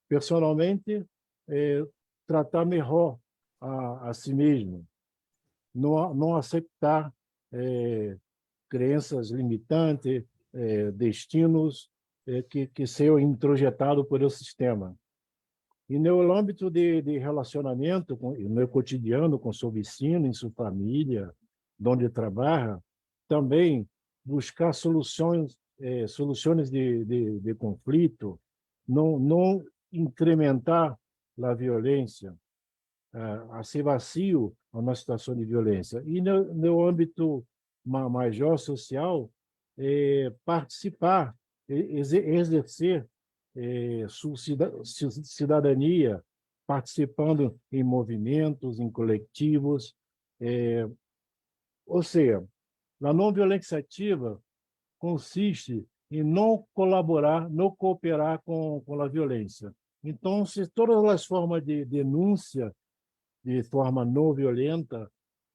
Personalmente, tratar melhor a si mesmo, não aceitar crenças limitantes, destinos que sejam introjetados por o sistema. E no âmbito de relacionamento, no meu cotidiano, com seu vecino, em sua família, onde trabalha, também buscar soluções de conflito, não incrementar a violência, a ser vazio a uma situação de violência. E no âmbito maior social, participar, exercer sua cidadania, participando em movimentos, em coletivos. Ou seja, a não violência ativa consiste em não colaborar, não cooperar com a violência. Então, se todas as formas de denúncia de forma não violenta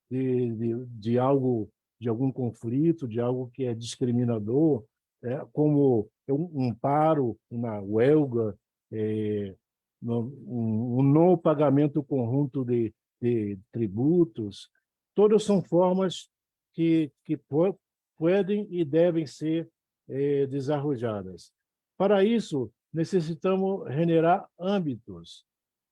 de algo, de algum conflito, de algo que é discriminador, como um paro, uma huelga, não pagamento conjunto de tributos, todas são formas que podem e devem ser desarrolladas. Para isso, necessitamos generar âmbitos,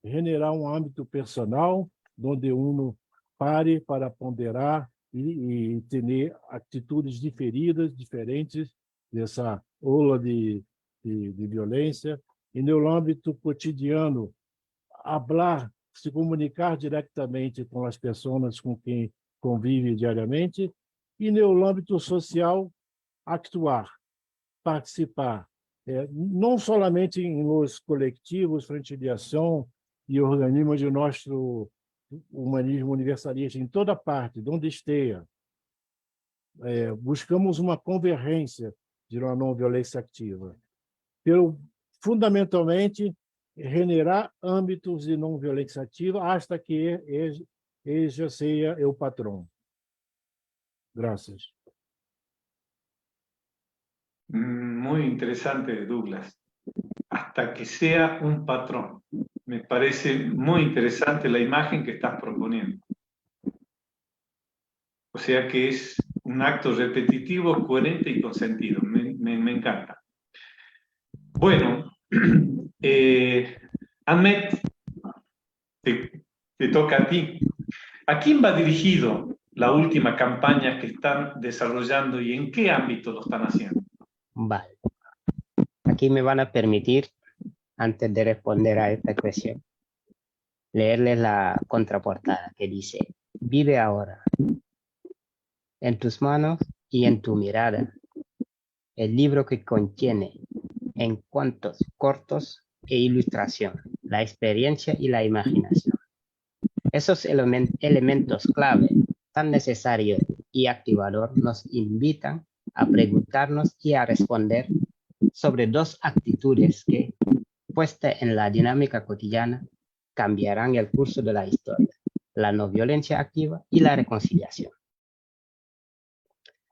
generar um âmbito personal, onde uno pare para ponderar e ter atitudes diferentes dessa ola de violência, e no âmbito cotidiano, hablar, se comunicar diretamente com as pessoas com quem convive diariamente, e no âmbito social, actuar, participar, não somente nos coletivos, frente de ação e organismos de nosso humanismo universalista, em toda parte, onde esteja. Buscamos uma convergência de uma não violência ativa. Fundamentalmente, generar âmbitos de não violência ativa hasta que ella seja o patrão. Gracias. Muy interesante, Douglas. Hasta que sea un patrón. Me parece muy interesante la imagen que estás proponiendo. O sea que es un acto repetitivo, coherente y con sentido. Me encanta. Bueno, Ahmed, te toca a ti. ¿A quién va dirigido la última campaña que están desarrollando y en qué ámbito lo están haciendo? Vale. Aquí me van a permitir, antes de responder a esta cuestión, leerles la contraportada que dice: vive ahora, en tus manos y en tu mirada, el libro que contiene en cuentos cortos e ilustración, la experiencia y la imaginación. Esos elementos clave, tan necesarios y activador, nos invitan a preguntarnos y a responder sobre dos actitudes que, puestas en la dinámica cotidiana, cambiarán el curso de la historia: la no violencia activa y la reconciliación.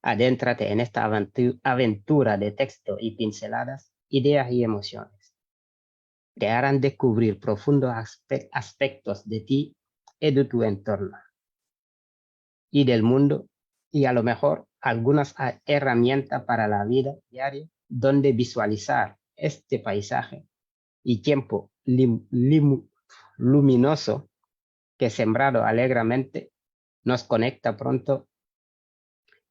Adéntrate en esta aventura de texto y pinceladas, ideas y emociones. Te harán descubrir profundos aspectos de ti y de tu entorno y del mundo, y a lo mejor algunas herramientas para la vida diaria, donde visualizar este paisaje y tiempo luminoso que, sembrado alegremente, nos conecta pronto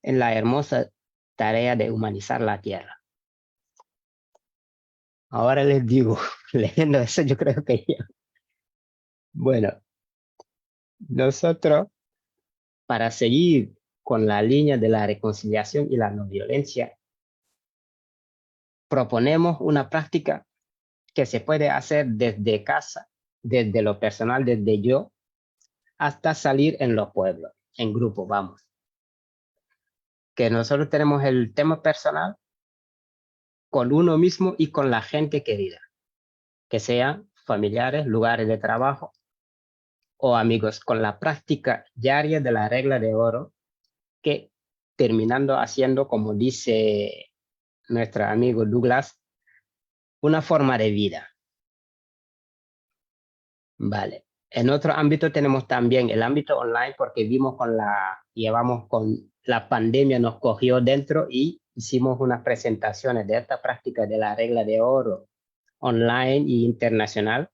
en la hermosa tarea de humanizar la tierra. Ahora les digo, leyendo eso, yo creo que ya. Bueno, nosotros, para seguir con la línea de la reconciliación y la no violencia, proponemos una práctica que se puede hacer desde casa, desde lo personal, desde yo, hasta salir en los pueblos, en grupo, vamos. Que nosotros tenemos el tema personal con uno mismo y con la gente querida, que sean familiares, lugares de trabajo o amigos, con la práctica diaria de la regla de oro, que terminando haciendo, como dice nuestro amigo Douglas, una forma de vida. Vale. En otro ámbito tenemos también el ámbito online, porque llevamos con la pandemia, nos cogió dentro y hicimos unas presentaciones de esta práctica de la regla de oro online e internacional.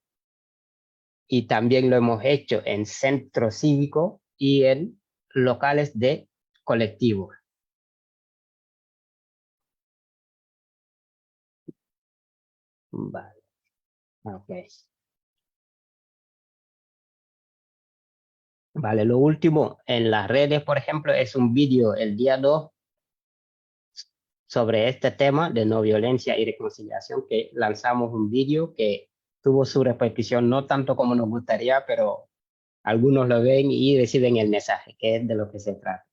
Y también lo hemos hecho en centro cívico y en locales de colectivos. Vale. Ok. Vale, lo último, en las redes, por ejemplo, es un vídeo el día 2 sobre este tema de no violencia y reconciliación, que lanzamos un vídeo que tuvo su repetición, no tanto como nos gustaría, pero algunos lo ven y reciben el mensaje, que es de lo que se trata.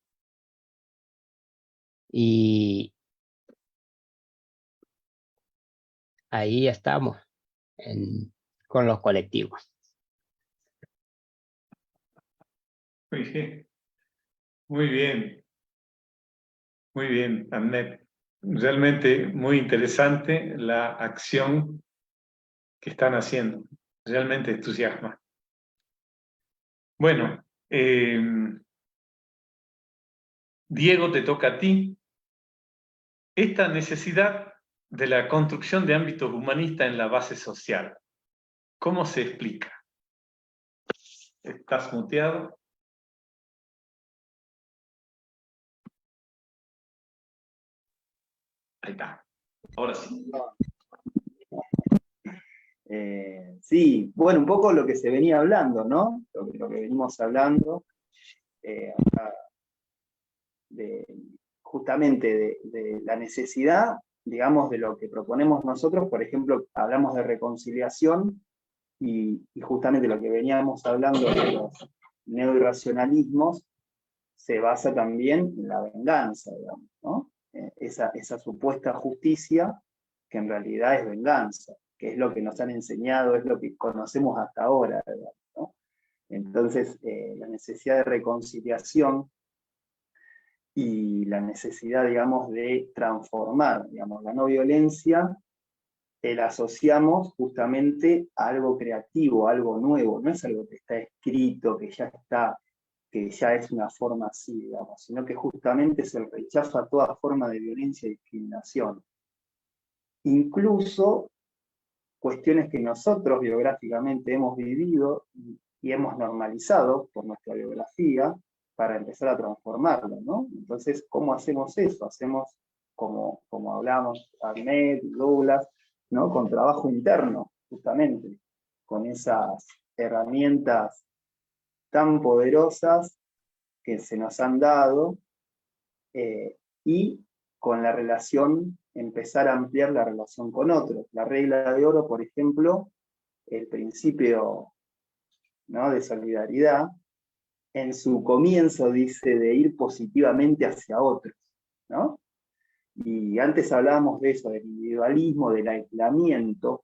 Y ahí estamos con los colectivos. Muy bien. Muy bien. Muy bien, Ahmed. Realmente muy interesante la acción que están haciendo. realmente entusiasma. Bueno, Diego, te toca a ti. Esta necesidad de la construcción de ámbitos humanistas en la base social, ¿cómo se explica? ¿Estás muteado? Ahí está. Ahora sí. Sí, bueno, un poco lo que se venía hablando, ¿no? Lo que venimos hablando, acá justamente de la necesidad, digamos, de lo que proponemos nosotros. Por ejemplo, hablamos de reconciliación y justamente lo que veníamos hablando de los neoirracionalismos se basa también en la venganza, digamos, ¿no? Esa supuesta justicia que en realidad es venganza, que es lo que nos han enseñado, es lo que conocemos hasta ahora, digamos, ¿no? Entonces, la necesidad de reconciliación y la necesidad, digamos, de transformar, digamos, la no violencia, la asociamos justamente a algo creativo, a algo nuevo, no es algo que está escrito, que ya es una forma así, digamos, sino que justamente es el rechazo a toda forma de violencia y discriminación. Incluso cuestiones que nosotros biográficamente hemos vivido y hemos normalizado por nuestra biografía para empezar a transformarlo, ¿no? Entonces, ¿cómo hacemos eso? Hacemos, como hablamos, Ahmed, Douglas, ¿no? Con trabajo interno, justamente, con esas herramientas tan poderosas que se nos han dado, y con la relación, empezar a ampliar la relación con otros. La regla de oro, por ejemplo, el principio, ¿no?, de solidaridad, en su comienzo dice de ir positivamente hacia otros, ¿no? Y antes hablábamos de eso, del individualismo, del aislamiento,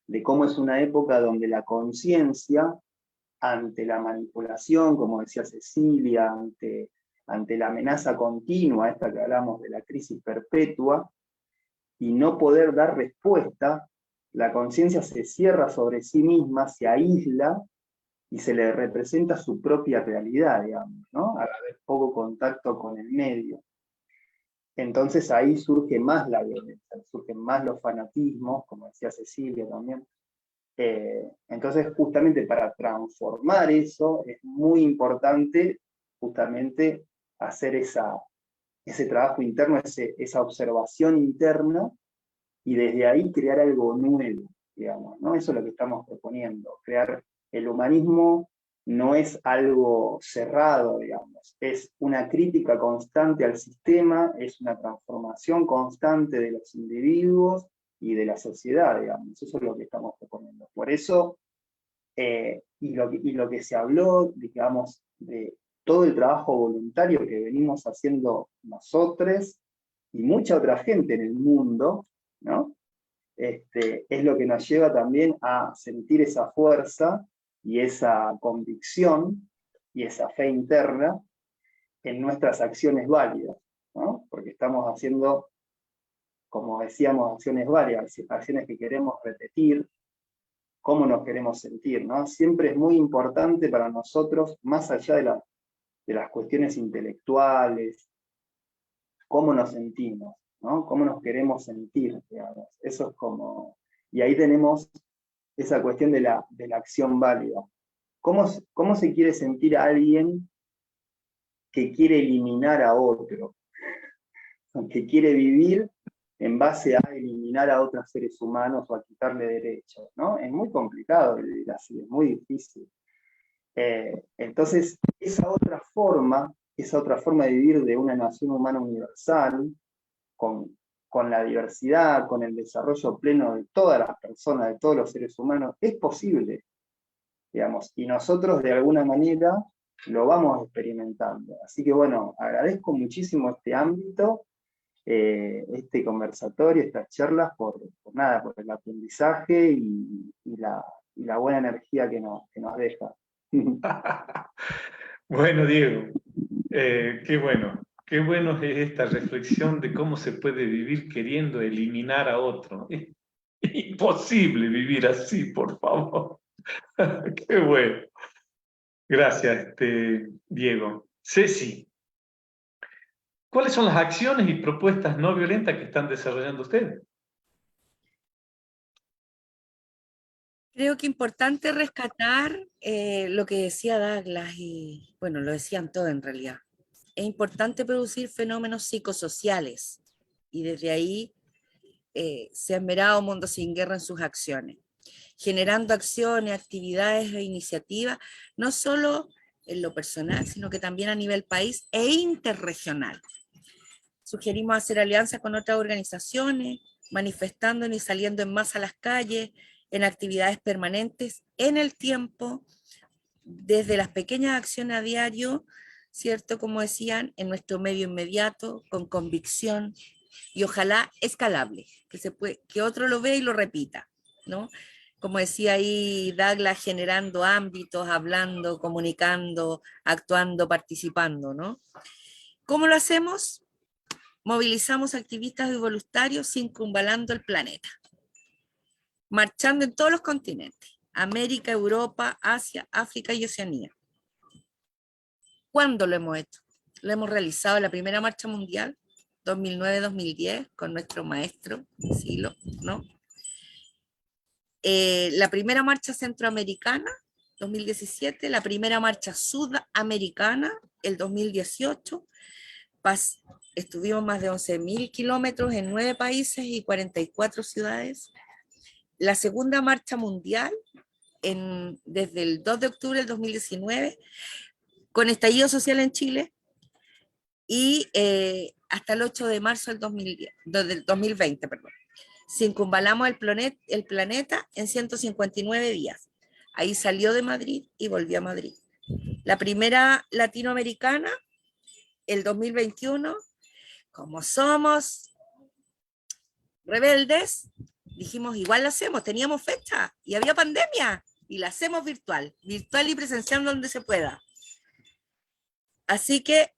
de cómo es una época donde la conciencia, ante la manipulación, como decía Cecilia, ante la amenaza continua, esta que hablamos de la crisis perpetua, y no poder dar respuesta, la conciencia se cierra sobre sí misma, se aísla, y se le representa su propia realidad, digamos, ¿no? Al haber poco contacto con el medio. Entonces ahí surge más la violencia, surgen más los fanatismos, como decía Cecilia también. Entonces, justamente para transformar eso, es muy importante justamente hacer ese trabajo interno, esa observación interna, y desde ahí crear algo nuevo, digamos, ¿no? Eso es lo que estamos proponiendo, crear. El humanismo no es algo cerrado, digamos, es una crítica constante al sistema, es una transformación constante de los individuos y de la sociedad, digamos. Eso es lo que estamos proponiendo. Por eso, y lo que se habló, digamos, de todo el trabajo voluntario que venimos haciendo nosotros y mucha otra gente en el mundo, ¿no? Es lo que nos lleva también a sentir esa fuerza y esa convicción y esa fe interna en nuestras acciones válidas, ¿no? Porque estamos haciendo, como decíamos, acciones válidas, acciones que queremos repetir, cómo nos queremos sentir, ¿no? Siempre es muy importante para nosotros, más allá de las cuestiones intelectuales, cómo nos sentimos, ¿no? Cómo nos queremos sentir, digamos. Eso es como... Y ahí tenemos esa cuestión de la acción válida. ¿Cómo se quiere sentir a alguien que quiere eliminar a otro? Que quiere vivir en base a eliminar a otros seres humanos o a quitarle derechos, ¿no? Es muy complicado vivir así, es muy difícil. Entonces, esa otra forma de vivir de una nación humana universal, con la diversidad, con el desarrollo pleno de todas las personas, de todos los seres humanos, es posible, digamos, y nosotros de alguna manera lo vamos experimentando. Así que bueno, agradezco muchísimo este ámbito, este conversatorio, estas charlas, por el aprendizaje y la buena energía que nos deja. Bueno, Diego, qué bueno. Qué bueno es esta reflexión de cómo se puede vivir queriendo eliminar a otro. Es Imposible vivir así, por favor. Qué bueno. Gracias, Diego. Ceci, ¿cuáles son las acciones y propuestas no violentas que están desarrollando ustedes? Creo que es importante rescatar lo que decía Douglas, y bueno, lo decían todos en realidad. Es importante producir fenómenos psicosociales, y desde ahí se ha esmerado Mundo Sin Guerra en sus acciones, generando acciones, actividades e iniciativas, no solo en lo personal, sino que también a nivel país e interregional. Sugerimos hacer alianzas con otras organizaciones, manifestándonos y saliendo en masa a las calles, en actividades permanentes, en el tiempo, desde las pequeñas acciones a diario, ¿cierto? Como decían, en nuestro medio inmediato, con convicción y ojalá escalable, que otro lo vea y lo repita, ¿no? Como decía ahí Douglas, generando ámbitos, hablando, comunicando, actuando, participando, ¿no? ¿Cómo lo hacemos? Movilizamos activistas y voluntarios circunvalando el planeta, marchando en todos los continentes, América, Europa, Asia, África y Oceanía. ¿Cuándo lo hemos hecho? Lo hemos realizado en la primera marcha mundial, 2009-2010, con nuestro maestro, Silo, ¿no? La primera marcha centroamericana, 2017, la primera marcha sudamericana, el 2018, estuvimos más de 11.000 kilómetros en 9 países y 44 ciudades. La segunda marcha mundial, desde el 2 de octubre del 2019, con estallido social en Chile, y hasta el 8 de marzo del 2020, perdón. Circunvalamos el planeta en 159 días. Ahí salió de Madrid y volvió a Madrid. La primera latinoamericana, el 2021, como somos rebeldes, dijimos, igual la hacemos, teníamos fecha y había pandemia, y la hacemos virtual y presencial donde se pueda. Así que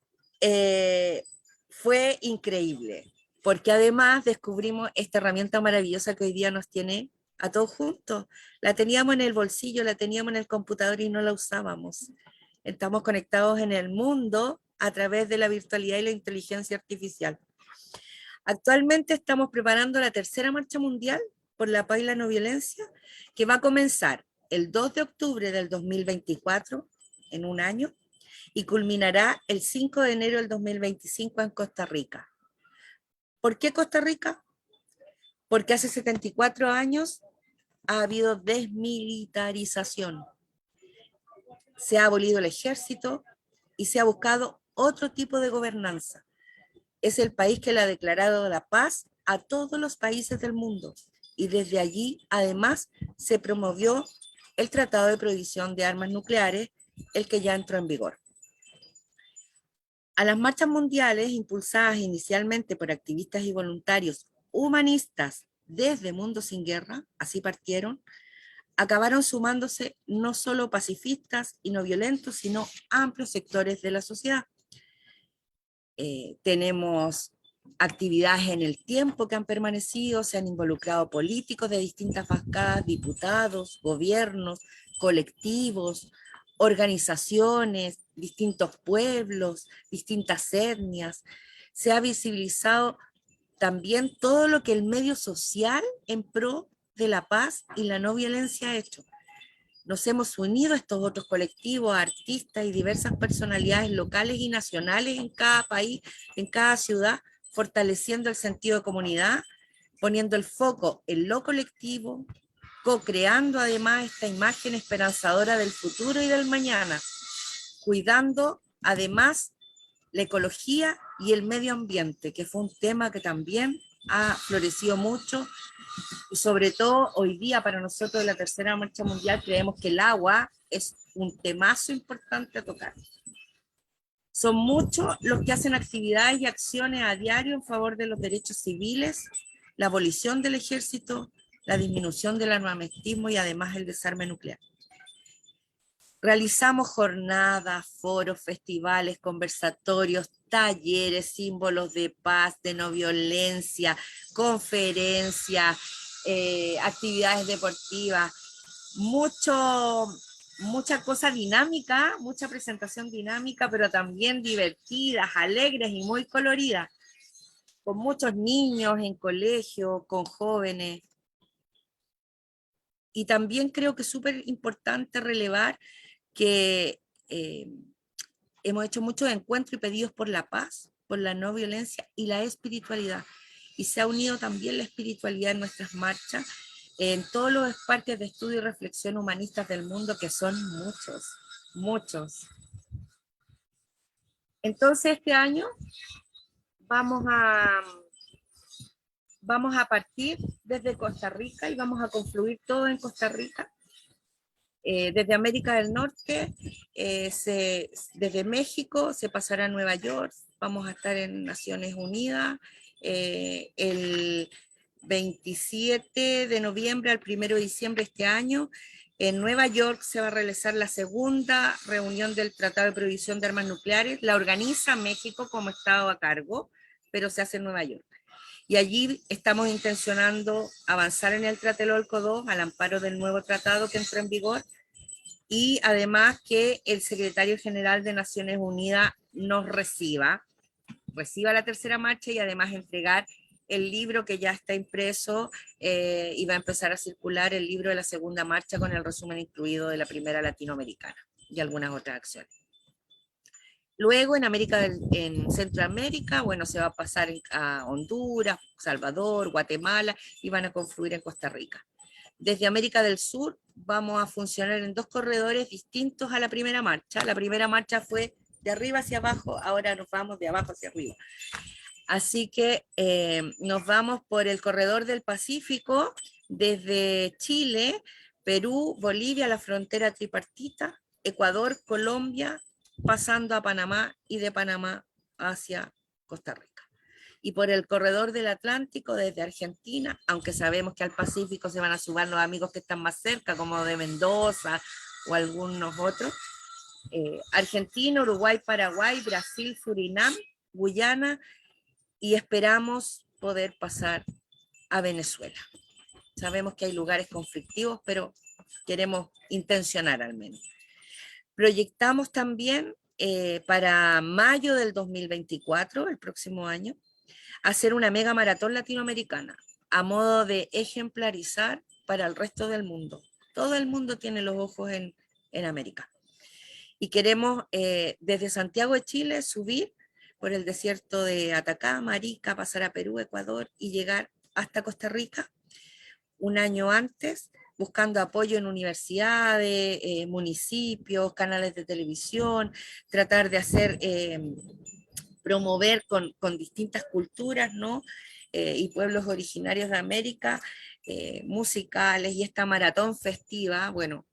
fue increíble, porque además descubrimos esta herramienta maravillosa que hoy día nos tiene a todos juntos. La teníamos en el bolsillo, la teníamos en el computador y no la usábamos. Estamos conectados en el mundo a través de la virtualidad y la inteligencia artificial. Actualmente estamos preparando la tercera marcha mundial por la paz y la no violencia, que va a comenzar el 2 de octubre del 2024, en un año, y culminará el 5 de enero del 2025 en Costa Rica. ¿Por qué Costa Rica? Porque hace 74 años ha habido desmilitarización. Se ha abolido el ejército y se ha buscado otro tipo de gobernanza. Es el país que le ha declarado la paz a todos los países del mundo, y desde allí además se promovió el Tratado de Prohibición de Armas Nucleares, el que ya entró en vigor. A las marchas mundiales, impulsadas inicialmente por activistas y voluntarios humanistas desde Mundo Sin Guerra, así partieron, acabaron sumándose no solo pacifistas y no violentos, sino amplios sectores de la sociedad. Tenemos actividades en el tiempo que han permanecido, se han involucrado políticos de distintas bancadas, diputados, gobiernos, colectivos, organizaciones, distintos pueblos, distintas etnias. Se ha visibilizado también todo lo que el medio social en pro de la paz y la no violencia ha hecho. Nos hemos unido a estos otros colectivos, artistas y diversas personalidades locales y nacionales en cada país, en cada ciudad, fortaleciendo el sentido de comunidad, poniendo el foco en lo colectivo, co-creando además esta imagen esperanzadora del futuro y del mañana, cuidando además la ecología y el medio ambiente, que fue un tema que también ha florecido mucho. Y sobre todo hoy día para nosotros de la tercera marcha mundial creemos que el agua es un temazo importante a tocar. Son muchos los que hacen actividades y acciones a diario en favor de los derechos civiles, la abolición del ejército, la disminución del armamentismo y además el desarme nuclear. Realizamos jornadas, foros, festivales, conversatorios, talleres, símbolos de paz, de no violencia, conferencias, actividades deportivas, mucha cosa dinámica, mucha presentación dinámica, pero también divertidas, alegres y muy coloridas, con muchos niños en colegio, con jóvenes. Y también creo que es súper importante relevar que hemos hecho muchos encuentros y pedidos por la paz, por la no violencia y la espiritualidad. Y se ha unido también la espiritualidad en nuestras marchas, en todos los parques de estudio y reflexión humanistas del mundo, que son muchos, muchos. Entonces este año vamos a partir desde Costa Rica y vamos a confluir todo en Costa Rica. Desde América del Norte, desde México se pasará a Nueva York, vamos a estar en Naciones Unidas, el 27 de noviembre al 1 de diciembre de este año. En Nueva York se va a realizar la segunda reunión del Tratado de Prohibición de Armas Nucleares, la organiza México como Estado a cargo, pero se hace en Nueva York. Y allí estamos intencionando avanzar en el Tlatelolco II al amparo del nuevo tratado que entró en vigor, y además que el secretario general de Naciones Unidas nos reciba la tercera marcha y además entregar el libro que ya está impreso y va a empezar a circular el libro de la segunda marcha con el resumen incluido de la primera latinoamericana y algunas otras acciones. Luego en Centroamérica, bueno, se va a pasar a Honduras, Salvador, Guatemala y van a confluir en Costa Rica. Desde América del Sur vamos a funcionar en 2 corredores distintos a la primera marcha. La primera marcha fue de arriba hacia abajo, ahora nos vamos de abajo hacia arriba. Así que nos vamos por el corredor del Pacífico, desde Chile, Perú, Bolivia, la frontera tripartita, Ecuador, Colombia, pasando a Panamá y de Panamá hacia Costa Rica. Y por el corredor del Atlántico desde Argentina, aunque sabemos que al Pacífico se van a sumar los amigos que están más cerca, como de Mendoza o algunos otros, Argentina, Uruguay, Paraguay, Brasil, Surinam, Guyana, y esperamos poder pasar a Venezuela. Sabemos que hay lugares conflictivos, pero queremos intencionar al menos. Proyectamos también para mayo del 2024, el próximo año, hacer una mega maratón latinoamericana a modo de ejemplarizar para el resto del mundo. Todo el mundo tiene los ojos en América. Y queremos desde Santiago de Chile subir por el desierto de Atacama, Arica, pasar a Perú, Ecuador y llegar hasta Costa Rica un año antes, buscando apoyo en universidades, municipios, canales de televisión, tratar de hacer promover con distintas culturas, ¿no? Y pueblos originarios de América, musicales, y esta maratón festiva, bueno,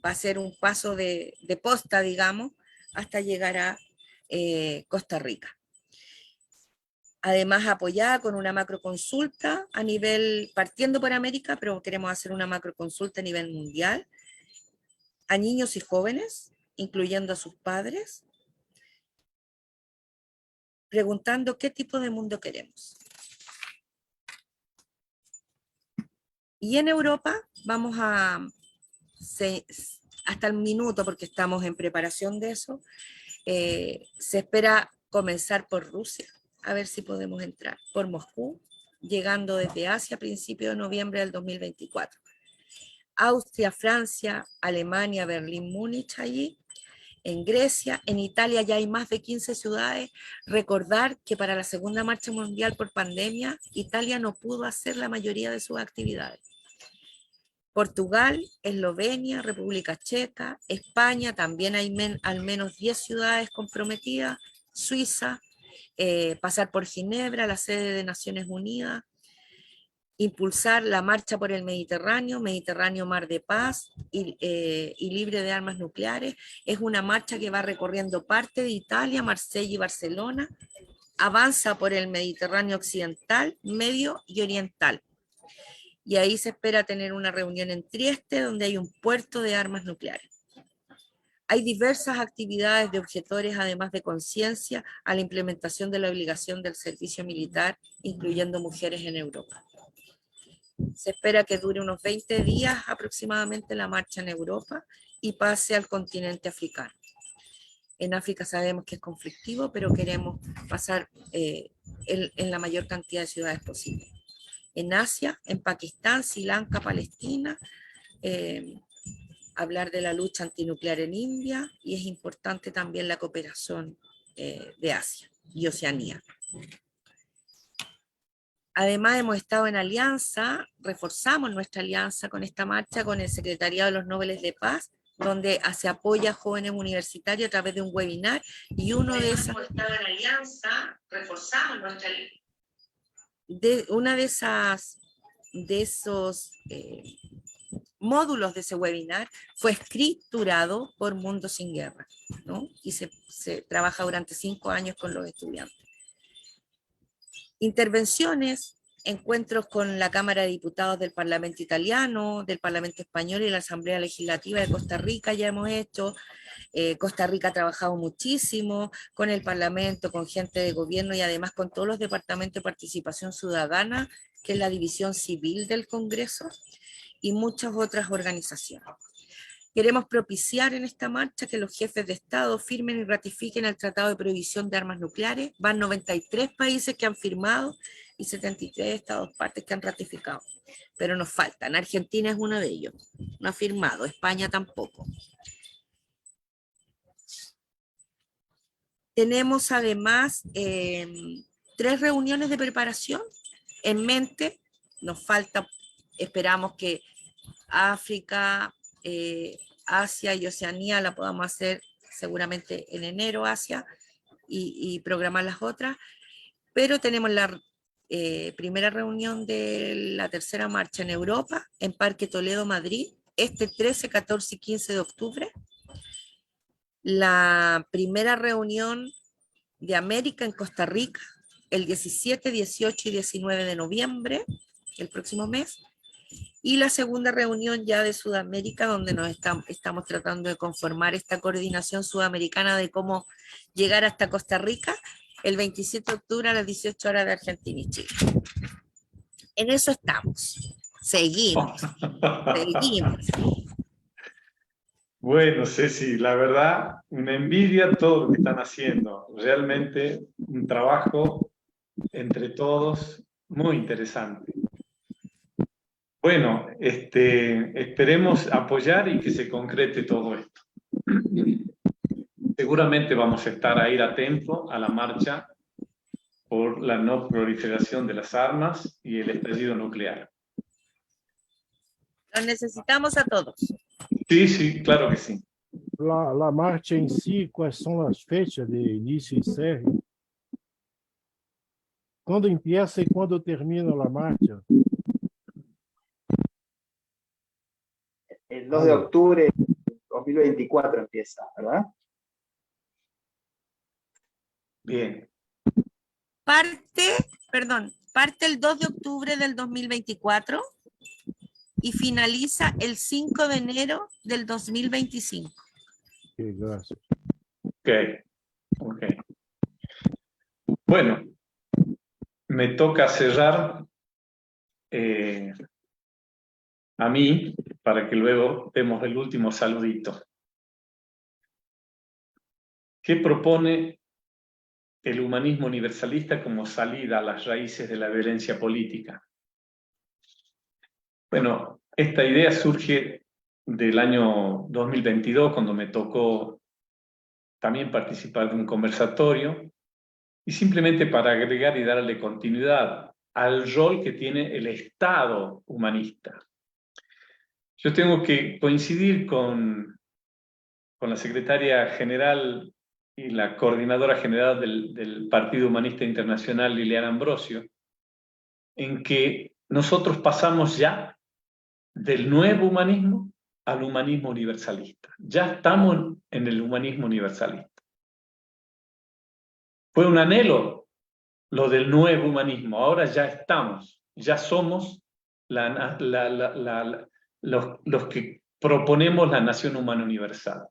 va a ser un paso de posta, digamos, hasta llegar a Costa Rica. Además, apoyada con una macroconsulta a nivel, partiendo por América, pero queremos hacer una macroconsulta a nivel mundial, a niños y jóvenes, incluyendo a sus padres, preguntando qué tipo de mundo queremos. Y en Europa vamos hasta el minuto, porque estamos en preparación de eso, se espera comenzar por Rusia, a ver si podemos entrar, por Moscú, llegando desde Asia a principios de noviembre del 2024. Austria, Francia, Alemania, Berlín, Múnich allí, en Grecia, en Italia ya hay más de 15 ciudades. Recordar que para la segunda marcha mundial por pandemia, Italia no pudo hacer la mayoría de sus actividades. Portugal, Eslovenia, República Checa, España, también hay al menos 10 ciudades comprometidas, Suiza, pasar por Ginebra, la sede de Naciones Unidas, impulsar la marcha por el Mediterráneo Mar de Paz y libre de armas nucleares. Es una marcha que va recorriendo parte de Italia, Marsella y Barcelona, avanza por el Mediterráneo occidental, medio y oriental. Y ahí se espera tener una reunión en Trieste, donde hay un puerto de armas nucleares. Hay diversas actividades de objetores, además de conciencia, a la implementación de la obligación del servicio militar, incluyendo mujeres en Europa. Se espera que dure unos 20 días aproximadamente la marcha en Europa y pase al continente africano. En África sabemos que es conflictivo, pero queremos pasar en la mayor cantidad de ciudades posible. En Asia, en Pakistán, Sri Lanka, Palestina, hablar de la lucha antinuclear en India, y es importante también la cooperación de Asia y Oceanía. Además, hemos estado en alianza, reforzamos nuestra alianza con esta marcha con el Secretariado de los Nobeles de Paz, donde se apoya a jóvenes universitarios a través de un webinar, y uno de esas... Hemos estado en alianza, reforzamos nuestra alianza. Una de esos módulos de ese webinar fue escriturado por Mundo Sin Guerra, ¿no? Y se trabaja durante 5 años con los estudiantes. Intervenciones, encuentros con la Cámara de Diputados del Parlamento Italiano, del Parlamento Español y la Asamblea Legislativa de Costa Rica ya hemos hecho. Costa Rica ha trabajado muchísimo con el Parlamento, con gente de gobierno y además con todos los departamentos de participación ciudadana, que es la división civil del Congreso, y muchas otras organizaciones. Queremos propiciar en esta marcha que los jefes de Estado firmen y ratifiquen el Tratado de Prohibición de Armas Nucleares. Van 93 países que han firmado y 73 estados partes que han ratificado. Pero nos faltan. Argentina es uno de ellos. No ha firmado. España tampoco. Tenemos además 3 reuniones de preparación en mente. Nos falta, esperamos que África, Asia y Oceanía la podamos hacer seguramente en enero, Asia, y programar las otras, pero tenemos la primera reunión de la tercera marcha en Europa, en Parque Toledo, Madrid, este 13, 14 y 15 de octubre, la primera reunión de América en Costa Rica, el 17, 18 y 19 de noviembre, el próximo mes, y la segunda reunión ya de Sudamérica, donde estamos tratando de conformar esta coordinación sudamericana de cómo llegar hasta Costa Rica, el 27 de octubre a las 18 horas de Argentina y Chile. En eso estamos. Seguimos. Bueno, Ceci, la verdad me envidia todo lo que están haciendo. Realmente un trabajo entre todos muy interesante. Bueno, esperemos apoyar y que se concrete todo esto. Seguramente vamos a estar a ir atentos a la marcha por la no proliferación de las armas y el estallido nuclear. Los necesitamos a todos. Sí, sí, claro que sí. La marcha en sí, ¿cuáles son las fechas de inicio y cierre? ¿Cuándo empieza y cuándo termina la marcha? El 2 de octubre de 2024 empieza, ¿verdad? Bien. Parte el 2 de octubre del 2024 y finaliza el 5 de enero del 2025. Sí, gracias. Ok. Bueno, me toca cerrar a mí, para que luego demos el último saludito. ¿Qué propone el humanismo universalista como salida a las raíces de la violencia política? Bueno, esta idea surge del año 2022, cuando me tocó también participar de un conversatorio, y simplemente para agregar y darle continuidad al rol que tiene el Estado humanista. Yo tengo que coincidir con la secretaria general y la coordinadora general del Partido Humanista Internacional, Liliana Ambrosio, en que nosotros pasamos ya del nuevo humanismo al humanismo universalista. Ya estamos en el humanismo universalista. Fue un anhelo lo del nuevo humanismo, ahora ya estamos, ya somos los que proponemos la nación humana universal.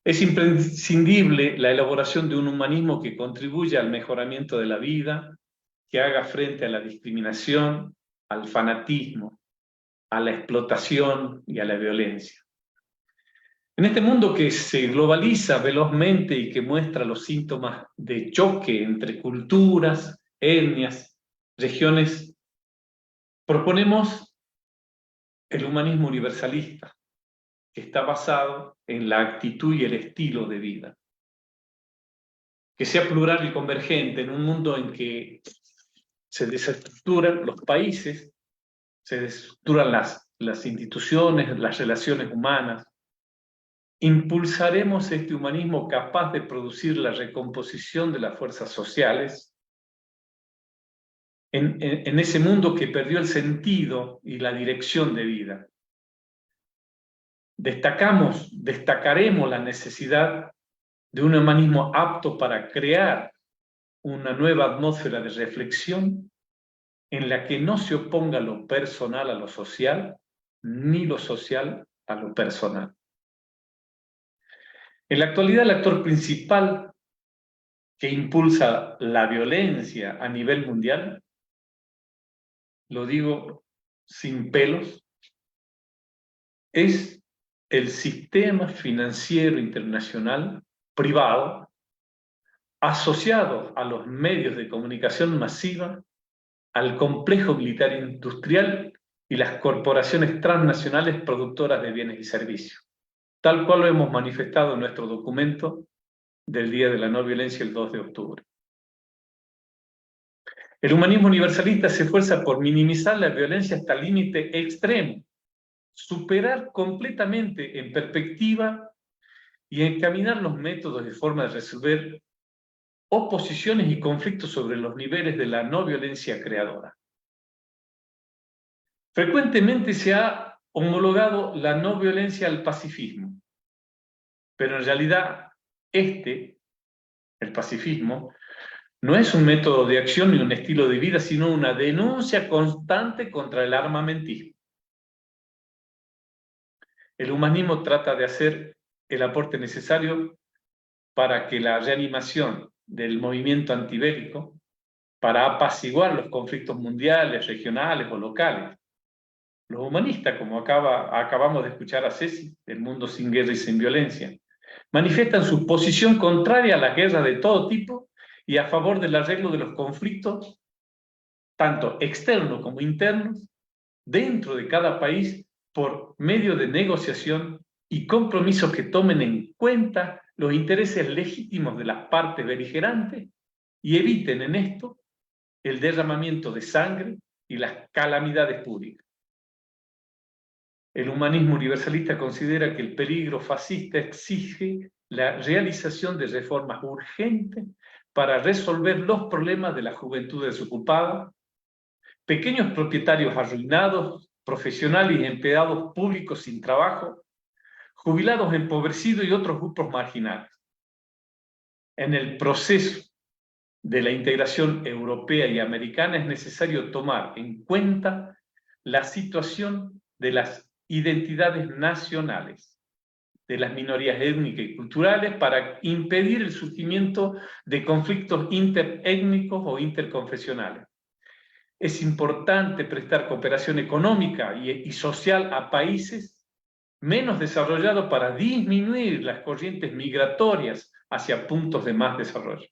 Es imprescindible la elaboración de un humanismo que contribuya al mejoramiento de la vida, que haga frente a la discriminación, al fanatismo, a la explotación y a la violencia. En este mundo que se globaliza velozmente y que muestra los síntomas de choque entre culturas, etnias, regiones, proponemos el humanismo universalista, que está basado en la actitud y el estilo de vida. Que sea plural y convergente en un mundo en que se desestructuran los países, se desestructuran las instituciones, las relaciones humanas. Impulsaremos este humanismo capaz de producir la recomposición de las fuerzas sociales en ese mundo que perdió el sentido y la dirección de vida. Destacaremos la necesidad de un humanismo apto para crear una nueva atmósfera de reflexión en la que no se oponga lo personal a lo social, ni lo social a lo personal. En la actualidad, el actor principal que impulsa la violencia a nivel mundial, lo digo sin pelos, es el sistema financiero internacional privado asociado a los medios de comunicación masiva, al complejo militar industrial y las corporaciones transnacionales productoras de bienes y servicios, tal cual lo hemos manifestado en nuestro documento del Día de la No Violencia el 2 de octubre. El humanismo universalista se esfuerza por minimizar la violencia hasta el límite extremo, superar completamente en perspectiva y encaminar los métodos y formas de resolver oposiciones y conflictos sobre los niveles de la no violencia creadora. Frecuentemente se ha homologado la no violencia al pacifismo, pero en realidad el pacifismo, no es un método de acción ni un estilo de vida, sino una denuncia constante contra el armamentismo. El humanismo trata de hacer el aporte necesario para que la reanimación del movimiento antibélico, para apaciguar los conflictos mundiales, regionales o locales. Los humanistas, como acabamos de escuchar a Ceci, del mundo sin guerra y sin violencia, manifiestan su posición contraria a la guerra de todo tipo y a favor del arreglo de los conflictos, tanto externos como internos, dentro de cada país, por medio de negociación y compromisos que tomen en cuenta los intereses legítimos de las partes beligerantes y eviten en esto el derramamiento de sangre y las calamidades públicas. El humanismo universalista considera que el peligro fascista exige la realización de reformas urgentes para resolver los problemas de la juventud desocupada, pequeños propietarios arruinados, profesionales y empleados públicos sin trabajo, jubilados empobrecidos y otros grupos marginales. En el proceso de la integración europea y americana es necesario tomar en cuenta la situación de las identidades nacionales, de las minorías étnicas y culturales, para impedir el surgimiento de conflictos interétnicos o interconfesionales. Es importante prestar cooperación económica y social a países menos desarrollados para disminuir las corrientes migratorias hacia puntos de más desarrollo.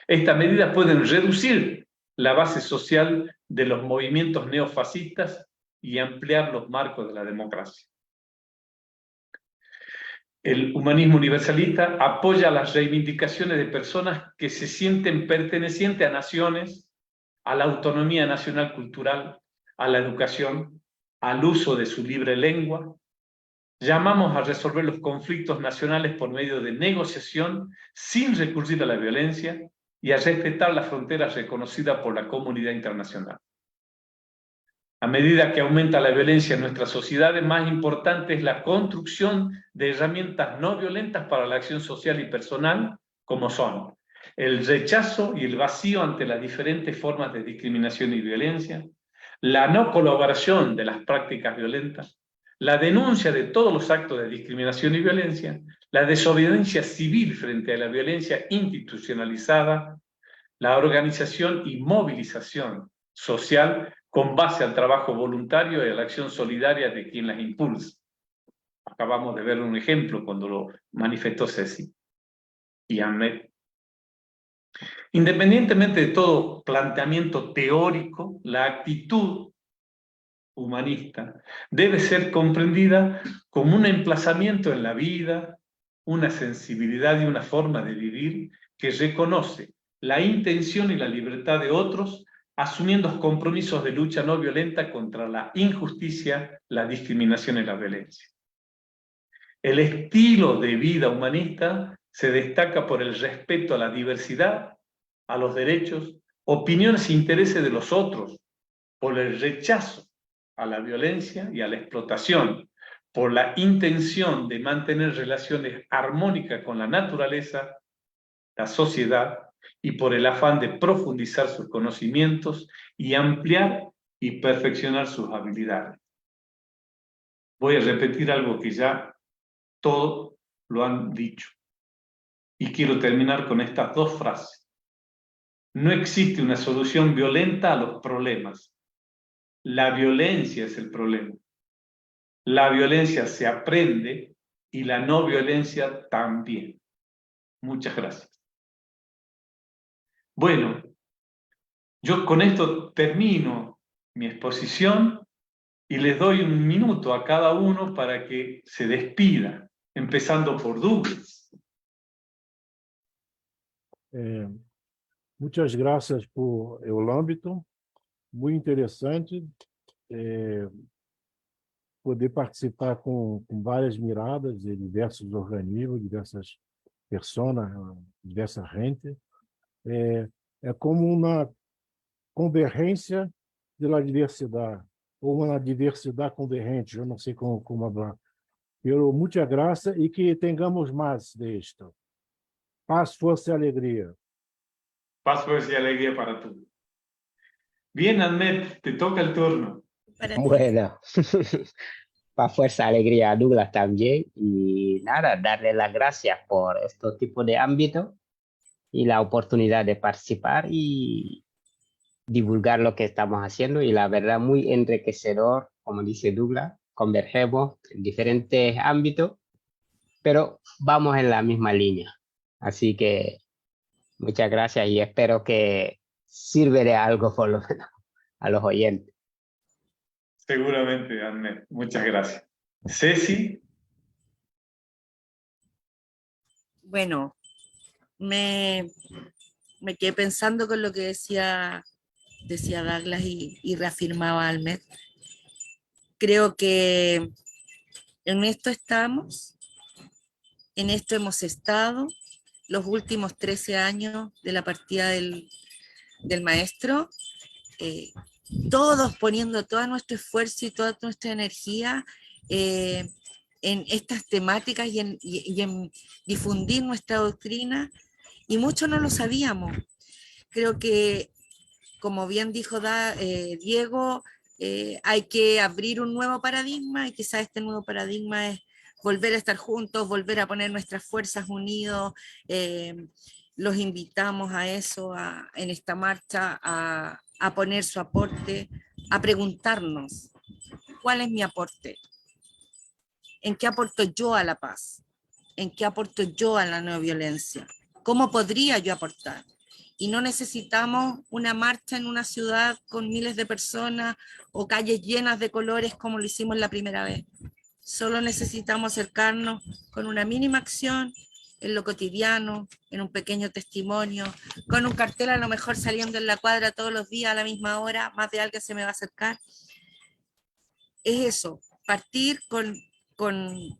Estas medidas pueden reducir la base social de los movimientos neofascistas y ampliar los marcos de la democracia. El humanismo universalista apoya las reivindicaciones de personas que se sienten pertenecientes a naciones, a la autonomía nacional cultural, a la educación, al uso de su libre lengua. Llamamos a resolver los conflictos nacionales por medio de negociación sin recurrir a la violencia y a respetar las fronteras reconocidas por la comunidad internacional. A medida que aumenta la violencia en nuestras sociedades, más importante es la construcción de herramientas no violentas para la acción social y personal, como son el rechazo y el vacío ante las diferentes formas de discriminación y violencia, la no colaboración de las prácticas violentas, la denuncia de todos los actos de discriminación y violencia, la desobediencia civil frente a la violencia institucionalizada, la organización y movilización social con base al trabajo voluntario y a la acción solidaria de quien las impulsa. Acabamos de ver un ejemplo cuando lo manifestó Ceci y Ahmed. Independientemente de todo planteamiento teórico, la actitud humanista debe ser comprendida como un emplazamiento en la vida, una sensibilidad y una forma de vivir que reconoce la intención y la libertad de otros, asumiendo compromisos de lucha no violenta contra la injusticia, la discriminación y la violencia. El estilo de vida humanista se destaca por el respeto a la diversidad, a los derechos, opiniones e intereses de los otros, por el rechazo a la violencia y a la explotación, por la intención de mantener relaciones armónicas con la naturaleza, la sociedad, y por el afán de profundizar sus conocimientos y ampliar y perfeccionar sus habilidades. Voy a repetir algo que ya todos lo han dicho. Y quiero terminar con estas dos frases. No existe una solución violenta a los problemas. La violencia es el problema. La violencia se aprende y la no violencia también. Muchas gracias. Bueno, yo con esto termino mi exposición y les doy un minuto a cada uno para que se despida, empezando por Douglas. Muchas gracias por el ámbito, muy interesante poder participar com várias miradas de diversos organismos, diversas pessoas, diversa gente. É como uma convergência da diversidade, ou uma diversidade convergente, eu não sei como falar. Pero muita graça e que tenhamos mais disto. Paz, força e alegria. Paz, fuerza y alegría para todos. Bien, Ahmed, te toca el turno. Para ti. Bueno, para fuerza, alegría a Douglas también. Y nada, darle las gracias por este tipo de ámbito y la oportunidad de participar y divulgar lo que estamos haciendo. Y la verdad, muy enriquecedor, como dice Douglas, convergemos en diferentes ámbitos, pero vamos en la misma línea. Así que muchas gracias y espero que sirva de algo por lo menos a los oyentes. Seguramente, Ahmed. Muchas gracias. Ceci. Bueno, me quedé pensando con lo que decía Douglas y reafirmaba Ahmed. Creo que en esto estamos, en esto hemos estado los últimos 13 años de la partida del maestro, todos poniendo todo nuestro esfuerzo y toda nuestra energía en estas temáticas y en difundir nuestra doctrina, y mucho no lo sabíamos. Creo que, como bien dijo Diego, hay que abrir un nuevo paradigma, y quizás este nuevo paradigma es volver a estar juntos, volver a poner nuestras fuerzas unidos. Los invitamos a eso, en esta marcha, a poner su aporte, a preguntarnos, ¿cuál es mi aporte? ¿En qué aporto yo a la paz? ¿En qué aporto yo a la no violencia? ¿Cómo podría yo aportar? Y no necesitamos una marcha en una ciudad con miles de personas o calles llenas de colores como lo hicimos la primera vez. Solo necesitamos acercarnos con una mínima acción en lo cotidiano, en un pequeño testimonio, con un cartel a lo mejor saliendo en la cuadra todos los días a la misma hora, más de alguien se me va a acercar. Es eso, partir con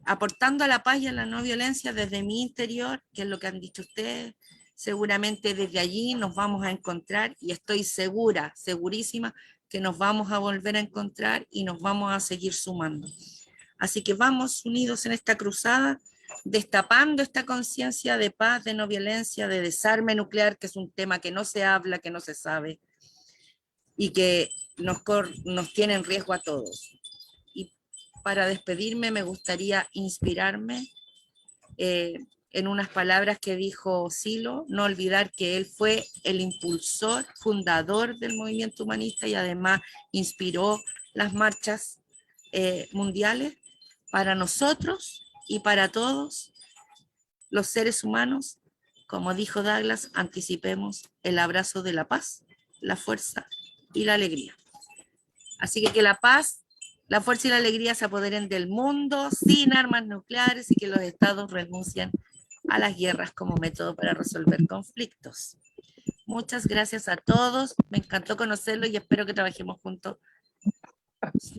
aportando a la paz y a la no violencia desde mi interior, que es lo que han dicho ustedes. Seguramente desde allí nos vamos a encontrar, y estoy segura, segurísima, que nos vamos a volver a encontrar y nos vamos a seguir sumando. Así que vamos unidos en esta cruzada, destapando esta conciencia de paz, de no violencia, de desarme nuclear, que es un tema que no se habla, que no se sabe, y que nos tiene en riesgo a todos. Y para despedirme me gustaría inspirarme en unas palabras que dijo Silo, no olvidar que él fue el impulsor, fundador del movimiento humanista y además inspiró las marchas mundiales. Para nosotros y para todos los seres humanos, como dijo Douglas, anticipemos el abrazo de la paz, la fuerza y la alegría. Así que la paz, la fuerza y la alegría se apoderen del mundo sin armas nucleares y que los estados renuncien a las guerras como método para resolver conflictos. Muchas gracias a todos, me encantó conocerlos y espero que trabajemos juntos.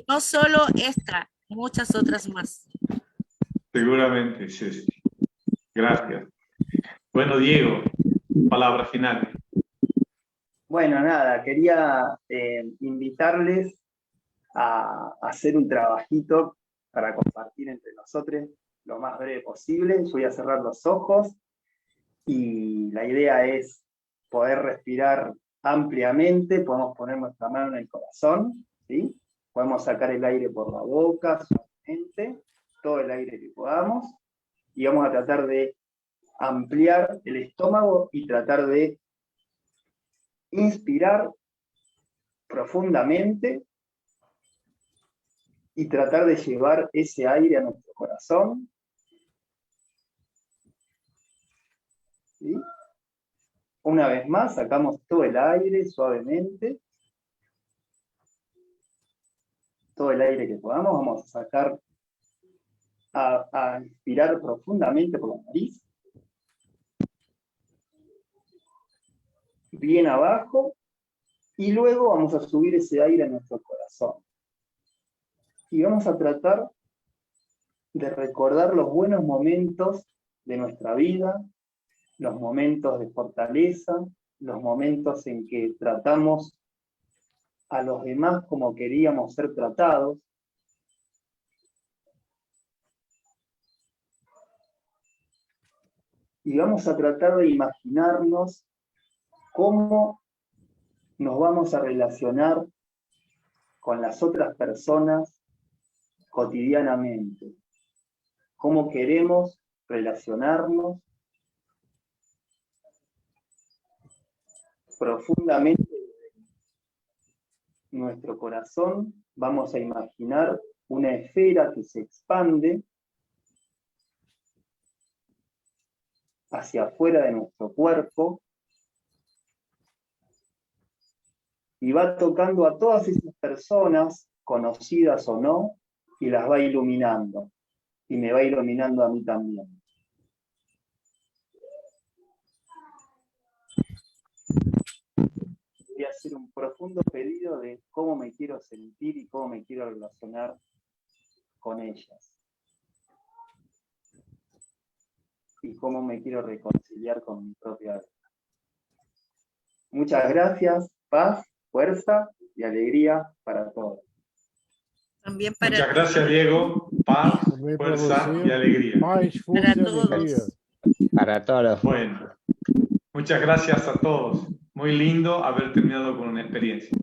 No solo esta, muchas otras más. Seguramente, sí. Gracias. Bueno, Diego, palabras finales. Bueno, nada, quería invitarles a hacer un trabajito para compartir entre nosotros lo más breve posible. Yo voy a cerrar los ojos y la idea es poder respirar ampliamente. Podemos poner nuestra mano en el corazón, ¿sí? Podemos sacar el aire por la boca, suavemente, todo el aire que podamos, y vamos a tratar de ampliar el estómago y tratar de inspirar profundamente y tratar de llevar ese aire a nuestro corazón. ¿Sí? Una vez más, sacamos todo el aire suavemente. Todo el aire que podamos, vamos a sacar, a inspirar profundamente por la nariz. Bien abajo. Y luego vamos a subir ese aire a nuestro corazón. Y vamos a tratar de recordar los buenos momentos de nuestra vida, los momentos de fortaleza, los momentos en que tratamos a los demás como queríamos ser tratados. Y vamos a tratar de imaginarnos cómo nos vamos a relacionar con las otras personas cotidianamente. Cómo queremos relacionarnos profundamente en nuestro corazón. Vamos a imaginar una esfera que se expande hacia afuera de nuestro cuerpo y va tocando a todas esas personas, conocidas o no, y las va iluminando. Y me va iluminando a mí también. Voy a hacer un profundo pedido de cómo me quiero sentir y cómo me quiero relacionar con ellas. Y cómo me quiero reconciliar con mi propia vida. Muchas gracias, paz, fuerza y alegría para todos. También para Muchas gracias, Diego. Paz, Também para fuerza você. y alegría. Paz, força Para e todos. alegria. Para todos. Bueno, muchas gracias a todos. Muy lindo haber terminado con una experiencia.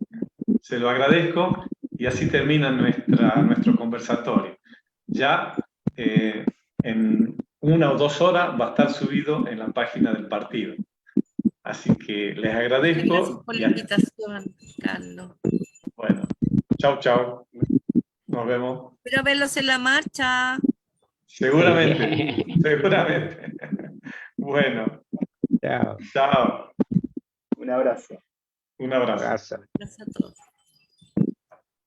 Se lo agradezco y así termina nuestro conversatorio. Ya en 1 o 2 horas va a estar subido en la página del partido. Así que les agradezco. Gracias por la invitación, Carlos. Bueno, chau. Nos vemos. Espero verlos en la marcha. Seguramente. Bueno, Chao. chao. Un abrazo. Un abrazo. Abrazo. Gracias a todos.